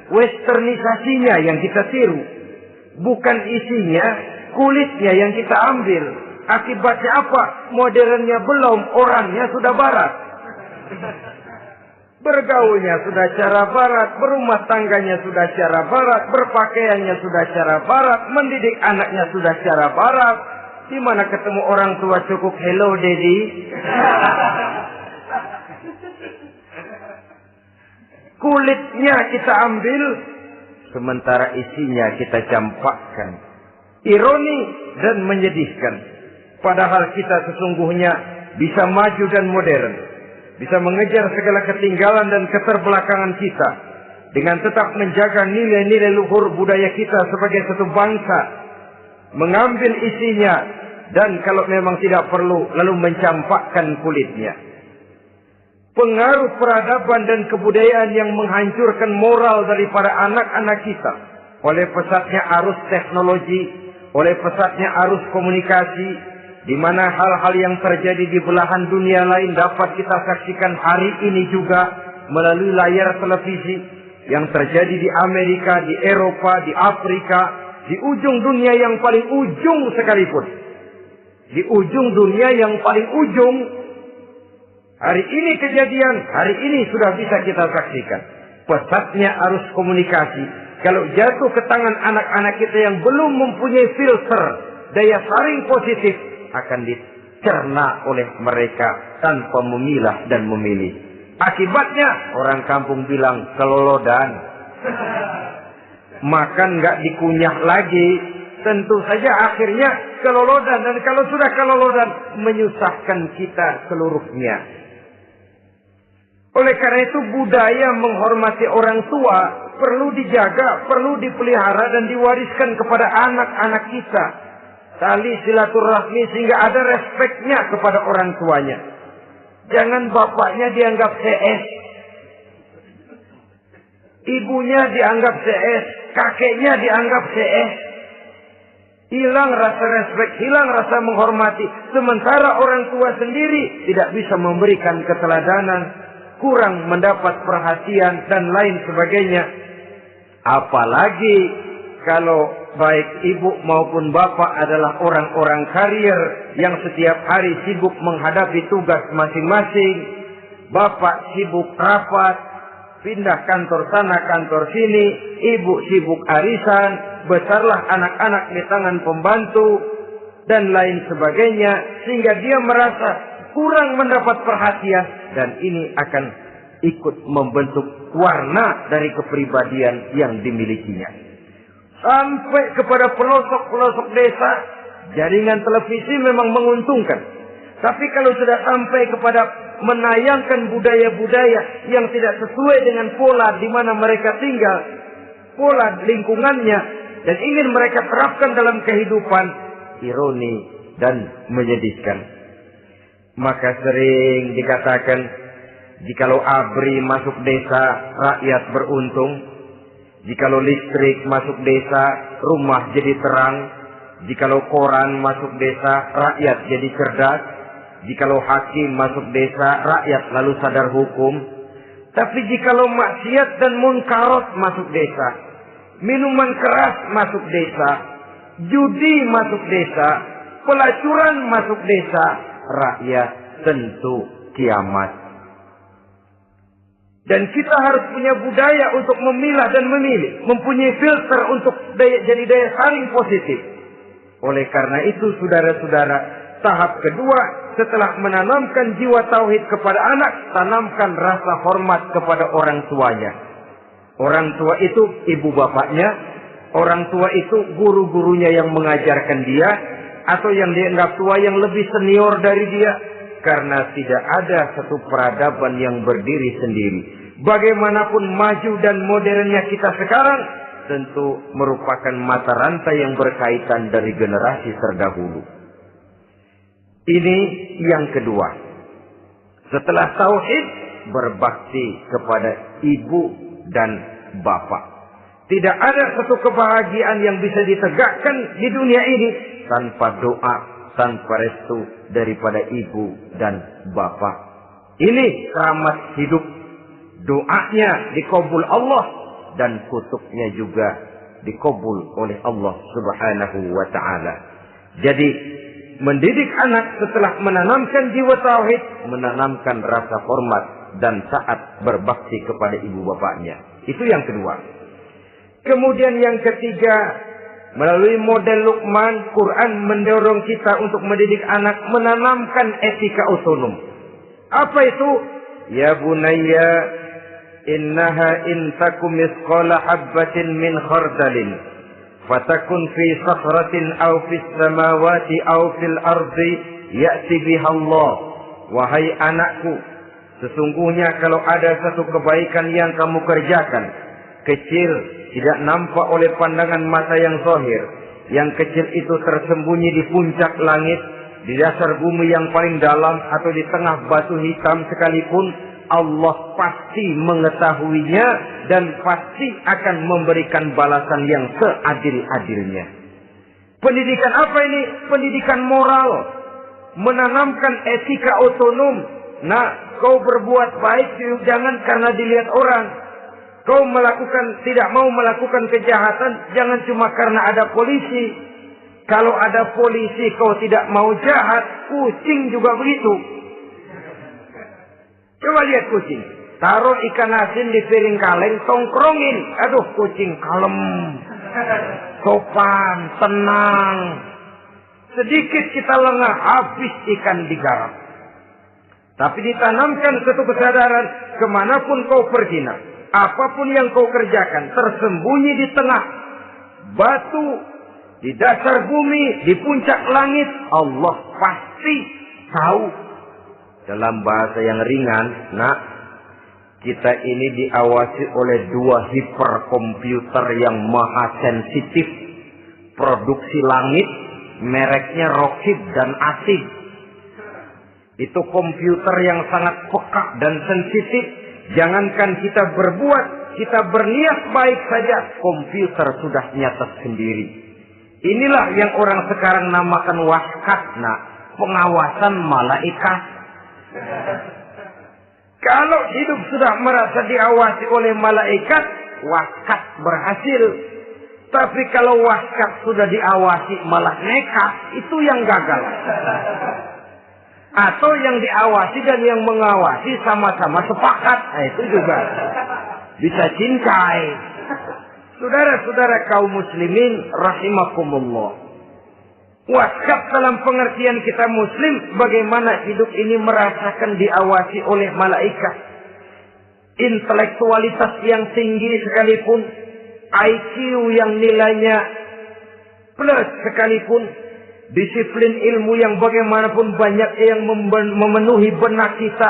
westernisasinya yang kita tiru. Bukan isinya, kulitnya yang kita ambil. Akibatnya apa? Modernnya belum, orangnya sudah Barat. Bergaulnya sudah cara Barat, berumah tangganya sudah cara Barat, berpakaiannya sudah cara Barat, mendidik anaknya sudah cara Barat. Di mana ketemu orang tua cukup hello daddy. Kulitnya kita ambil, sementara isinya kita campakkan. Ironi dan menyedihkan. Padahal kita sesungguhnya bisa maju dan modern. Bisa mengejar segala ketinggalan dan keterbelakangan kita. Dengan tetap menjaga nilai-nilai luhur budaya kita sebagai satu bangsa. Mengambil isinya. Dan kalau memang tidak perlu, lalu mencampakkan kulitnya. Pengaruh peradaban dan kebudayaan yang menghancurkan moral daripada anak-anak kita. Oleh pesatnya arus teknologi. Oleh pesatnya arus komunikasi. Di mana hal-hal yang terjadi di belahan dunia lain dapat kita saksikan hari ini juga melalui layar televisi yang terjadi di Amerika, di Eropa, di Afrika, di ujung dunia yang paling ujung sekalipun. Di ujung dunia yang paling ujung, hari ini kejadian, hari ini sudah bisa kita saksikan. Pesatnya arus komunikasi, kalau jatuh ke tangan anak-anak kita yang belum mempunyai filter, daya saring positif, akan dicerna oleh mereka tanpa memilah dan memilih. Akibatnya orang kampung bilang kelolodan. Makan nggak dikunyah lagi. Tentu saja akhirnya kelolodan. Dan kalau sudah kelolodan, menyusahkan kita seluruhnya. Oleh karena itu budaya menghormati orang tua perlu dijaga, perlu dipelihara dan diwariskan kepada anak-anak kita. Tali silaturahmi sehingga ada respeknya kepada orang tuanya. Jangan bapaknya dianggap CS, ibunya dianggap CS, kakeknya dianggap CS. Hilang rasa respek, hilang rasa menghormati. Sementara orang tua sendiri tidak bisa memberikan keteladanan, kurang mendapat perhatian dan lain sebagainya. Apalagi kalau baik ibu maupun bapak adalah orang-orang karier yang setiap hari sibuk menghadapi tugas masing-masing. Bapak sibuk rapat, pindah kantor sana kantor sini, ibu sibuk arisan, besarlah anak-anak di tangan pembantu dan lain sebagainya, sehingga dia merasa kurang mendapat perhatian dan ini akan ikut membentuk warna dari kepribadian yang dimilikinya. Sampai kepada pelosok-pelosok desa, jaringan televisi memang menguntungkan. Tapi kalau sudah sampai kepada menayangkan budaya-budaya yang tidak sesuai dengan pola di mana mereka tinggal, pola lingkungannya, dan ingin mereka terapkan dalam kehidupan, ironi dan menyedihkan. Maka sering dikatakan, jikalau ABRI masuk desa, rakyat beruntung. Jikalau listrik masuk desa, rumah jadi terang. Jikalau koran masuk desa, rakyat jadi cerdas. Jikalau hakim masuk desa, rakyat lalu sadar hukum. Tapi jikalau maksiat dan munkarat masuk desa, minuman keras masuk desa, judi masuk desa, pelacuran masuk desa, rakyat tentu kiamat. Dan kita harus punya budaya untuk memilah dan memilih, mempunyai filter untuk jadi daya saring positif. Oleh karena itu, saudara-saudara, tahap kedua setelah menanamkan jiwa tauhid kepada anak, tanamkan rasa hormat kepada orang tuanya. Orang tua itu ibu bapaknya, orang tua itu guru-gurunya yang mengajarkan dia, atau yang dianggap tua yang lebih senior dari dia. Karena tidak ada satu peradaban yang berdiri sendiri. Bagaimanapun maju dan modernnya kita sekarang, tentu merupakan mata rantai yang berkaitan dari generasi terdahulu. Ini yang kedua. Setelah tauhid, berbakti kepada ibu dan bapak. Tidak ada satu kebahagiaan yang bisa ditegakkan di dunia ini tanpa doa, tanpa restu daripada ibu dan bapak. Ini keramat hidup. Doanya dikabul Allah dan kutuknya juga dikabul oleh Allah Subhanahu wa ta'ala. Jadi mendidik anak setelah menanamkan jiwa tauhid, menanamkan rasa hormat dan taat berbakti kepada ibu bapaknya. Itu yang kedua. Kemudian yang ketiga, melalui model Luqman, Quran mendorong kita untuk mendidik anak menanamkan etika otonom. Apa itu? Ya bunayya, innaha in takum misqala habbatin min khardalin fatakun fi sakhratin aw fis samawati aw fil ardi ya'ti biha Allah. Wahai anakku, sesungguhnya kalau ada satu kebaikan yang kamu kerjakan, kecil, tidak nampak oleh pandangan mata yang zahir, yang kecil itu tersembunyi di puncak langit, di dasar bumi yang paling dalam, atau di tengah batu hitam sekalipun, Allah pasti mengetahuinya dan pasti akan memberikan balasan yang seadil-adilnya. Pendidikan apa ini? Pendidikan moral. Menanamkan etika otonom. Nah, kau berbuat baik jangan karena dilihat orang. Kau tidak mau melakukan kejahatan jangan cuma karena ada polisi. Kalau ada polisi kau tidak mau jahat, kucing juga begitu. Coba lihat kucing. Taruh ikan asin di piring kaleng, tongkrongin. Aduh, kucing kalem, sopan, tenang. Sedikit kita lengah, habis ikan digarap. Tapi ditanamkan satu kesadaran, kemanapun kau pergi, apapun yang kau kerjakan, tersembunyi di tengah batu, di dasar bumi, di puncak langit, Allah pasti tahu. Dalam bahasa yang ringan, Kita ini diawasi oleh 2 hiperkomputer yang maha sensitif. Produksi langit, mereknya Rockheed dan Asid. Itu komputer yang sangat peka dan sensitif. Jangankan kita berbuat, kita berniat baik saja, komputer sudah nyatet sendiri. Inilah yang orang sekarang namakan waskat, pengawasan malaikat. Kalau hidup sudah merasa diawasi oleh malaikat, waskat berhasil. Tapi kalau waskat sudah diawasi malah nekat, itu yang gagal. Atau yang diawasi dan yang mengawasi sama-sama sepakat, itu juga bisa cincai. Saudara-saudara kaum muslimin rahimakumullah. Waskat dalam pengertian kita muslim, bagaimana hidup ini merasakan diawasi oleh malaikat. Intelektualitas yang tinggi sekalipun, IQ yang nilainya plus sekalipun, disiplin ilmu yang bagaimanapun banyak yang memenuhi benak kita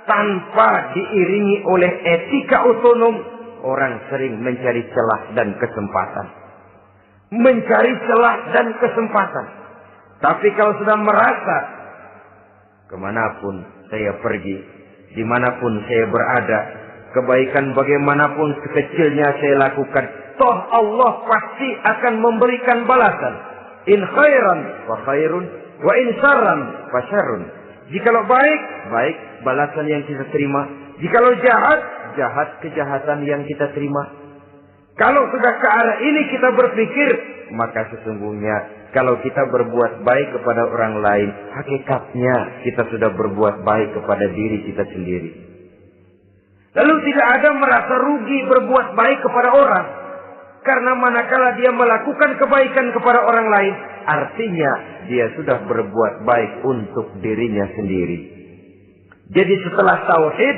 tanpa diiringi oleh etika otonom, orang sering mencari celah dan kesempatan. Mencari celah dan kesempatan. Tapi kalau sudah merasa, kemanapun saya pergi, dimanapun saya berada, kebaikan bagaimanapun sekecilnya saya lakukan, toh Allah pasti akan memberikan balasan. In khairan fa khairun, wa in syarran fa syarrun. Jikalau baik, baik balasan yang kita terima. Jikalau jahat, jahat kejahatan yang kita terima. Kalau sudah ke arah ini kita berpikir, maka sesungguhnya kalau kita berbuat baik kepada orang lain, hakikatnya kita sudah berbuat baik kepada diri kita sendiri. Lalu tidak ada merasa rugi berbuat baik kepada orang. Karena manakala dia melakukan kebaikan kepada orang lain, artinya dia sudah berbuat baik untuk dirinya sendiri. Jadi setelah tauhid,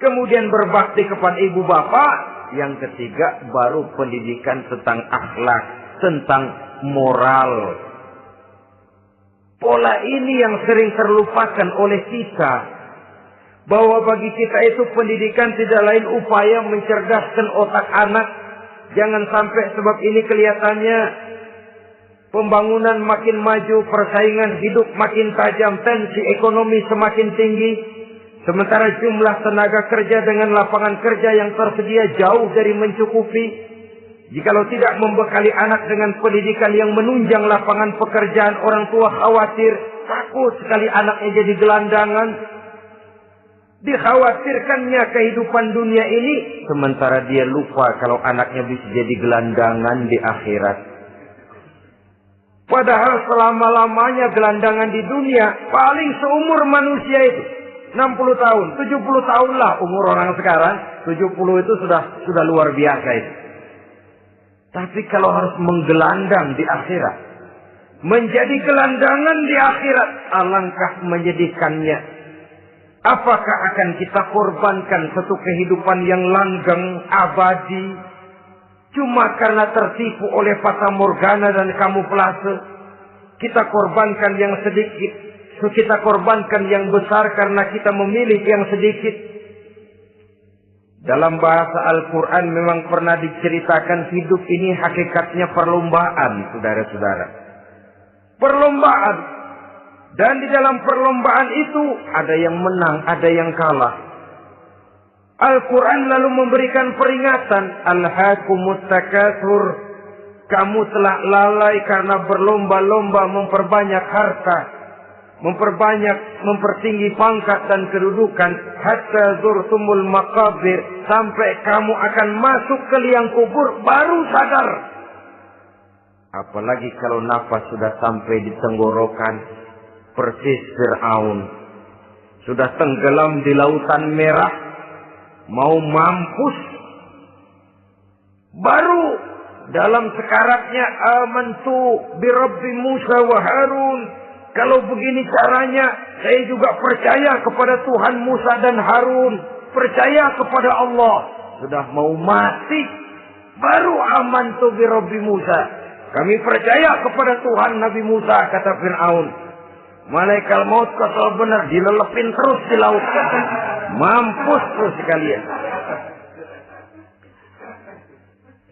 kemudian berbakti kepada ibu bapak, yang ketiga baru pendidikan tentang akhlak, tentang moral. Pola ini yang sering terlupakan oleh kita. Bahwa bagi kita itu pendidikan tidak lain upaya mencerdaskan otak anak. Jangan sampai sebab ini kelihatannya pembangunan makin maju, persaingan hidup makin tajam, tensi ekonomi semakin tinggi. Sementara jumlah tenaga kerja dengan lapangan kerja yang tersedia jauh dari mencukupi. Jikalau tidak membekali anak dengan pendidikan yang menunjang lapangan pekerjaan, orang tua khawatir, takut sekali anaknya jadi gelandangan. Dikhawatirkannya kehidupan dunia ini, sementara dia lupa kalau anaknya bisa jadi gelandangan di akhirat. Padahal selama-lamanya gelandangan di dunia, paling seumur manusia itu 60 tahun, 70 tahun lah umur orang sekarang. 70 itu sudah luar biasa itu. Tapi kalau harus menggelandang di akhirat, menjadi gelandangan di akhirat, alangkah menyedihkannya. Apakah akan kita korbankan satu kehidupan yang langgeng, abadi, cuma karena tertipu oleh fata morgana dan kamuflase? Kita korbankan yang sedikit, kita korbankan yang besar karena kita memilih yang sedikit. Dalam bahasa Al-Quran memang pernah diceritakan hidup ini hakikatnya perlombaan, saudara-saudara. Perlombaan. Dan di dalam perlombaan itu ada yang menang, ada yang kalah. Al-Quran lalu memberikan peringatan. Alhaakumut takatsur. Kamu telah lalai karena berlomba-lomba memperbanyak harta, mempertinggi pangkat dan kedudukan, hatta zurtumul maqabir, sampai kamu akan masuk ke liang kubur baru sadar. Apalagi kalau nafas sudah sampai di tenggorokan, persis Fir'aun sudah tenggelam di lautan merah, mau mampus, baru dalam sekaratnya amantu bi Rabbi Musa wa Harun. Kalau begini caranya, saya juga percaya kepada Tuhan Musa dan Harun. Percaya kepada Allah. Sudah mau mati, baru amantu bi Rabbi Musa. Kami percaya kepada Tuhan Nabi Musa, kata Fir'aun. Malaikat maut kesal benar, dilelepin terus di laut. Mampus lu sekalian.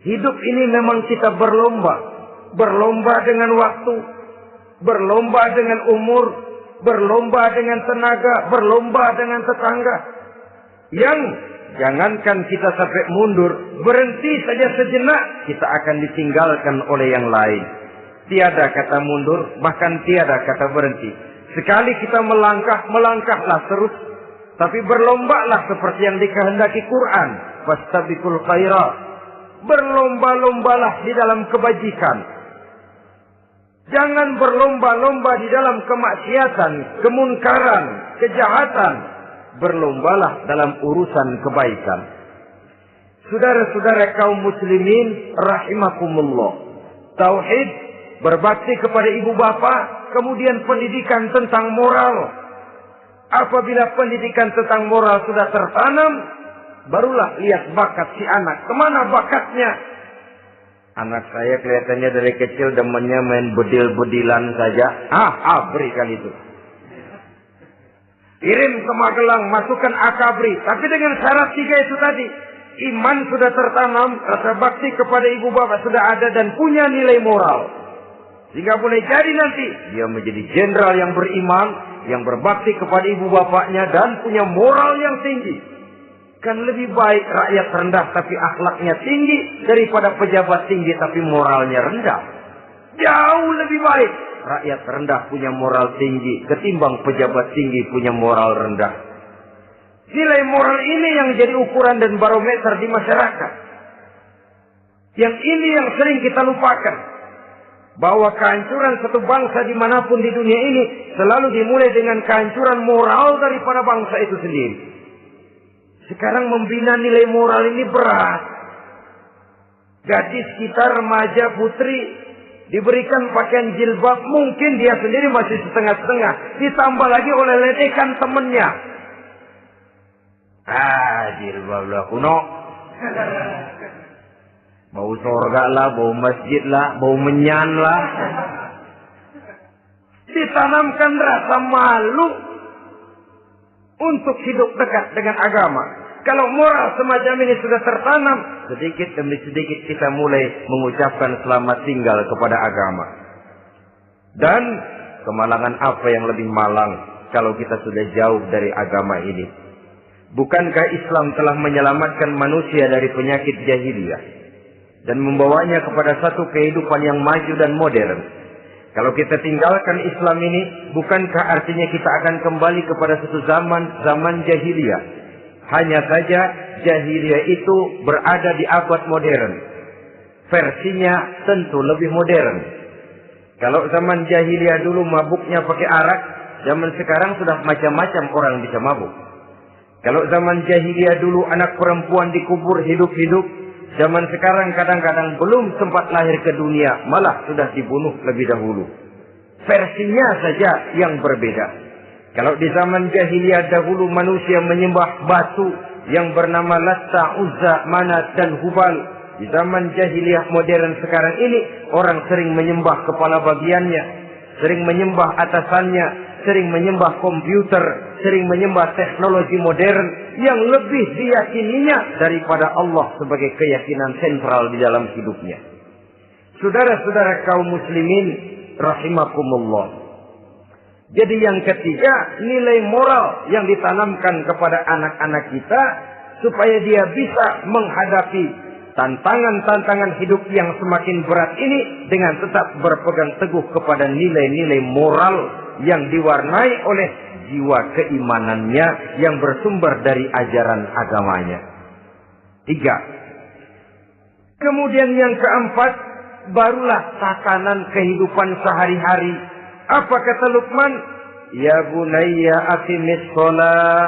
Hidup ini memang kita berlomba. Berlomba dengan waktu. Berlomba dengan umur. Berlomba dengan tenaga. Berlomba dengan tetangga. Yang jangankan kita sampai mundur. Berhenti saja sejenak. Kita akan ditinggalkan oleh yang lain. Tiada kata mundur. Bahkan tiada kata berhenti. Sekali kita melangkah, melangkahlah terus. Tapi berlombalah seperti yang dikehendaki Quran. Fastabiqul khairat. Berlomba-lombalah di dalam kebajikan. Jangan berlomba-lomba di dalam kemaksiatan, kemunkaran, kejahatan. Berlombalah dalam urusan kebaikan. Saudara-saudara kaum muslimin rahimakumullah. Tauhid, berbakti kepada ibu bapa, kemudian pendidikan tentang moral. Apabila pendidikan tentang moral sudah tertanam, barulah lihat bakat si anak. Kemana bakatnya? Anak saya kelihatannya dari kecil demennya main bedil-bedilan saja. Berikan itu. Kirim ke Magelang, masukkan akabri. Tapi dengan syarat 3 itu tadi. Iman sudah tertanam, rasa bakti kepada ibu bapak sudah ada dan punya nilai moral. Sehingga boleh jadi nanti dia menjadi jenderal yang beriman, yang berbakti kepada ibu bapaknya dan punya moral yang tinggi. Kan lebih baik rakyat rendah tapi akhlaknya tinggi daripada pejabat tinggi tapi moralnya rendah. Jauh lebih baik rakyat rendah punya moral tinggi ketimbang pejabat tinggi punya moral rendah. Nilai moral ini yang jadi ukuran dan barometer di masyarakat. Yang ini yang sering kita lupakan. Bahwa kehancuran satu bangsa dimanapun di dunia ini selalu dimulai dengan kehancuran moral daripada bangsa itu sendiri. Sekarang membina nilai moral ini berat. Gadis kita, remaja, putri diberikan pakaian jilbab, mungkin dia sendiri masih setengah-setengah. Ditambah lagi oleh ledekan temennya. Jilbab lah kuno. Bau sorga lah, bau masjid lah, bau menyan lah. Ditanamkan rasa malu untuk hidup dekat dengan agama. Kalau moral semacam ini sudah tertanam, sedikit demi sedikit kita mulai mengucapkan selamat tinggal kepada agama. Dan kemalangan apa yang lebih malang kalau kita sudah jauh dari agama ini? Bukankah Islam telah menyelamatkan manusia dari penyakit jahiliyah dan membawanya kepada satu kehidupan yang maju dan modern? Kalau kita tinggalkan Islam ini, bukankah artinya kita akan kembali kepada satu zaman jahiliyah? Hanya saja jahiliyah itu berada di abad modern. Versinya tentu lebih modern. Kalau zaman jahiliyah dulu mabuknya pakai arak, zaman sekarang sudah macam-macam orang bisa mabuk. Kalau zaman jahiliyah dulu anak perempuan dikubur hidup-hidup, zaman sekarang kadang-kadang belum sempat lahir ke dunia, malah sudah dibunuh lebih dahulu. Versinya saja yang berbeda. Kalau di zaman jahiliyah dahulu manusia menyembah batu yang bernama Latta, Uzza, Manat dan Hubal. Di zaman jahiliyah modern sekarang ini orang sering menyembah kepala bagiannya, sering menyembah atasannya, sering menyembah komputer, sering menyembah teknologi modern yang lebih diyakininya daripada Allah sebagai keyakinan sentral di dalam hidupnya. Saudara-saudara kaum muslimin rahimakumullah. Jadi yang ketiga, nilai moral yang ditanamkan kepada anak-anak kita supaya dia bisa menghadapi tantangan-tantangan hidup yang semakin berat ini dengan tetap berpegang teguh kepada nilai-nilai moral yang diwarnai oleh jiwa keimanannya yang bersumber dari ajaran agamanya. 3. Kemudian yang keempat, barulah tatanan kehidupan sehari-hari. Apa kata Luqman? Ya bunayya aqimis shalah.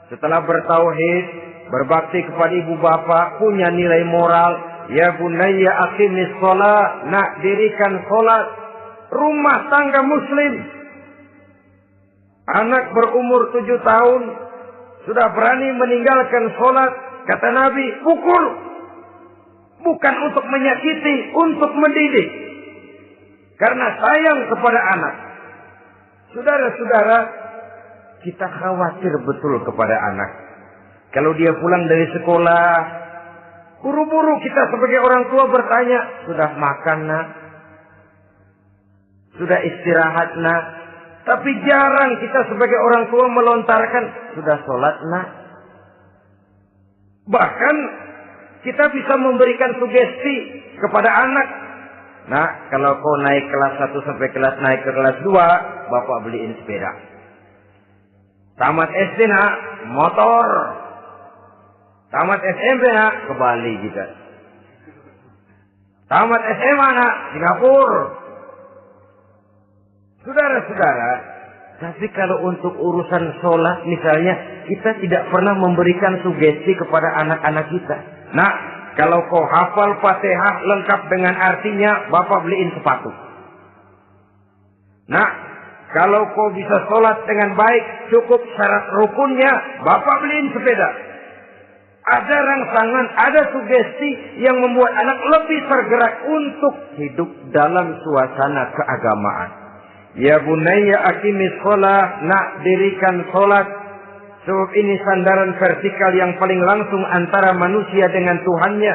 Setelah bertauhid, berbakti kepada ibu bapa, punya nilai moral. Ya bunayya aqimis shalah. Nak, dirikan salat. Rumah tangga muslim. Anak berumur 7 tahun sudah berani meninggalkan salat. Kata Nabi, pukul. Bukan untuk menyakiti, untuk mendidik. Karena sayang kepada anak. Saudara-saudara, kita khawatir betul kepada anak. Kalau dia pulang dari sekolah, buru-buru kita sebagai orang tua bertanya, sudah makan nak? Sudah istirahat nak? Tapi jarang kita sebagai orang tua melontarkan, sudah sholat nak? Bahkan kita bisa memberikan sugesti kepada anak. Nah, kalau kau naik kelas 1 sampai naik ke kelas 2, bapak beliin sepeda. Tamat SD nak, motor. Tamat SMP nak, ke Bali juga. Tamat SMA nak, Singapura. Saudara-saudara, tapi kalau untuk urusan sholat misalnya, kita tidak pernah memberikan sugesti kepada anak-anak kita. Nah, kalau kau hafal Fatihah lengkap dengan artinya, bapak beliin sepatu. Nah, kalau kau bisa sholat dengan baik, cukup syarat rukunnya, bapak beliin sepeda. Ada rangsangan, ada sugesti yang membuat anak lebih tergerak untuk hidup dalam suasana keagamaan. Ya bunayya aqimis sholat, nak dirikan sholat. Sebab ini sandaran vertikal yang paling langsung antara manusia dengan Tuhannya.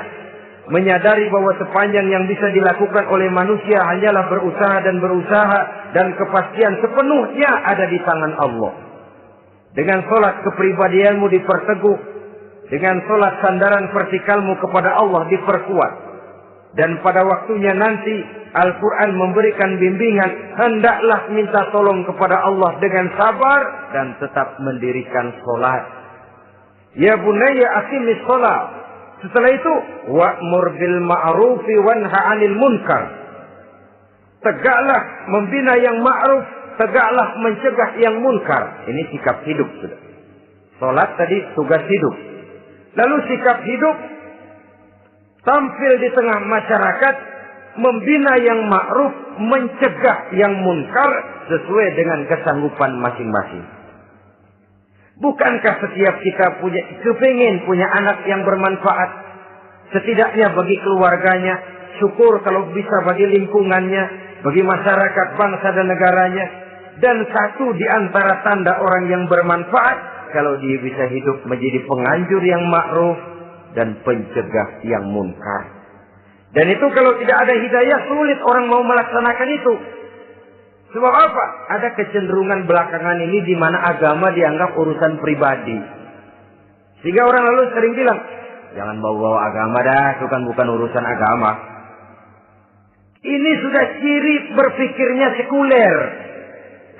Menyadari bahwa sepanjang yang bisa dilakukan oleh manusia hanyalah berusaha dan berusaha. Dan kepastian sepenuhnya ada di tangan Allah. Dengan sholat kepribadianmu diperteguh. Dengan sholat sandaran vertikalmu kepada Allah diperkuat. Dan pada waktunya nanti Al-Quran memberikan bimbingan, hendaklah minta tolong kepada Allah dengan sabar dan tetap mendirikan sholat. Ya bunayya aqimis sholat. Setelah itu, wa'mur bil ma'rufi wanha 'anil munkar. Tegaklah membina yang ma'ruf, tegaklah mencegah yang munkar. Ini sikap hidup sudah. Sholat tadi tugas hidup. Lalu sikap hidup tampil di tengah masyarakat, membina yang ma'ruf, mencegah yang munkar sesuai dengan kesanggupan masing-masing. Bukankah setiap kita kepingin punya anak yang bermanfaat? Setidaknya bagi keluarganya, syukur kalau bisa bagi lingkungannya, bagi masyarakat, bangsa dan negaranya. Dan satu di antara tanda orang yang bermanfaat, kalau dia bisa hidup menjadi penganjur yang ma'ruf dan pencegah yang munkar. Dan itu kalau tidak ada hidayah, sulit orang mau melaksanakan itu. Sebab apa? Ada kecenderungan belakangan ini di mana agama dianggap urusan pribadi. Sehingga orang lalu sering bilang, jangan bawa-bawa agama dah, itu kan bukan urusan agama. Ini sudah ciri berpikirnya sekuler.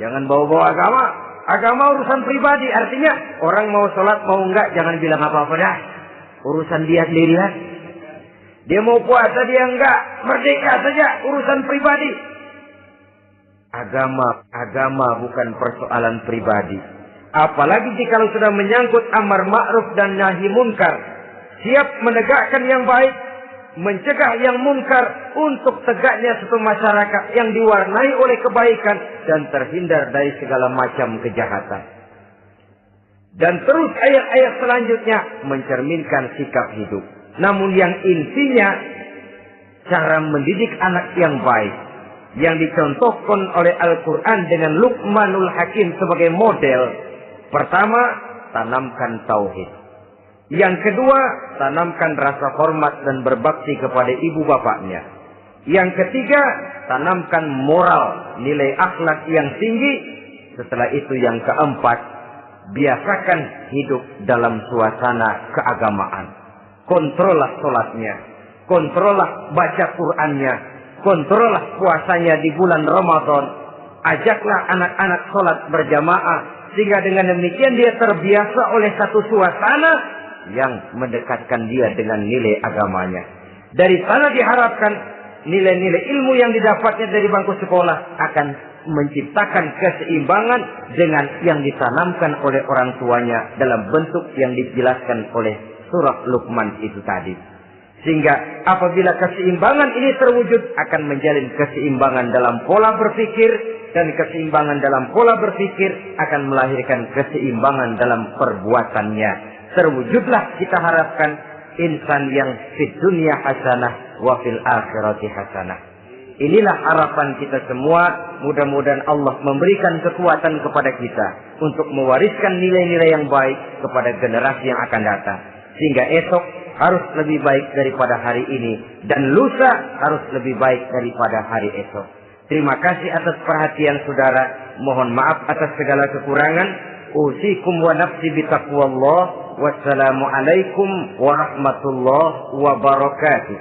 Jangan bawa-bawa agama. Agama urusan pribadi, artinya orang mau sholat mau enggak, jangan bilang apa-apa dah. Urusan dia sendiri lah. Dia mau puasa dia enggak, merdeka saja, urusan pribadi. Agama bukan persoalan pribadi. Apalagi jika sudah menyangkut amar ma'ruf dan nahi munkar. Siap menegakkan yang baik, mencegah yang munkar untuk tegaknya satu masyarakat yang diwarnai oleh kebaikan dan terhindar dari segala macam kejahatan. Dan terus ayat-ayat selanjutnya mencerminkan sikap hidup. Namun yang intinya cara mendidik anak yang baik yang dicontohkan oleh Al-Quran dengan Luqmanul Hakim sebagai model. Pertama, tanamkan tauhid. Yang kedua, tanamkan rasa hormat dan berbakti kepada ibu bapaknya. Yang ketiga, tanamkan moral, nilai akhlak yang tinggi. Setelah itu yang keempat, biasakan hidup dalam suasana keagamaan. Kontrollah sholatnya, kontrollah baca Qur'annya, kontrollah puasanya di bulan Ramadan. Ajaklah anak-anak sholat berjamaah, sehingga dengan demikian dia terbiasa oleh satu suasana yang mendekatkan dia dengan nilai agamanya. Dari sana diharapkan nilai-nilai ilmu yang didapatnya dari bangku sekolah akan menciptakan keseimbangan dengan yang ditanamkan oleh orang tuanya dalam bentuk yang dijelaskan oleh surah Luqman itu tadi. Sehingga apabila keseimbangan ini terwujud, akan menjalin keseimbangan dalam pola berpikir, dan keseimbangan dalam pola berpikir akan melahirkan keseimbangan dalam perbuatannya. Terwujudlah kita harapkan insan yang fid dunya hasanah wa fil akhirati hasanah. Inilah harapan kita semua. Mudah-mudahan Allah memberikan kekuatan kepada kita untuk mewariskan nilai-nilai yang baik kepada generasi yang akan datang. Sehingga esok harus lebih baik daripada hari ini. Dan lusa harus lebih baik daripada hari esok. Terima kasih atas perhatian saudara. Mohon maaf atas segala kekurangan. Usikum wa nafsi bitaqwallah. Wassalamualaikum warahmatullahi wabarakatuh.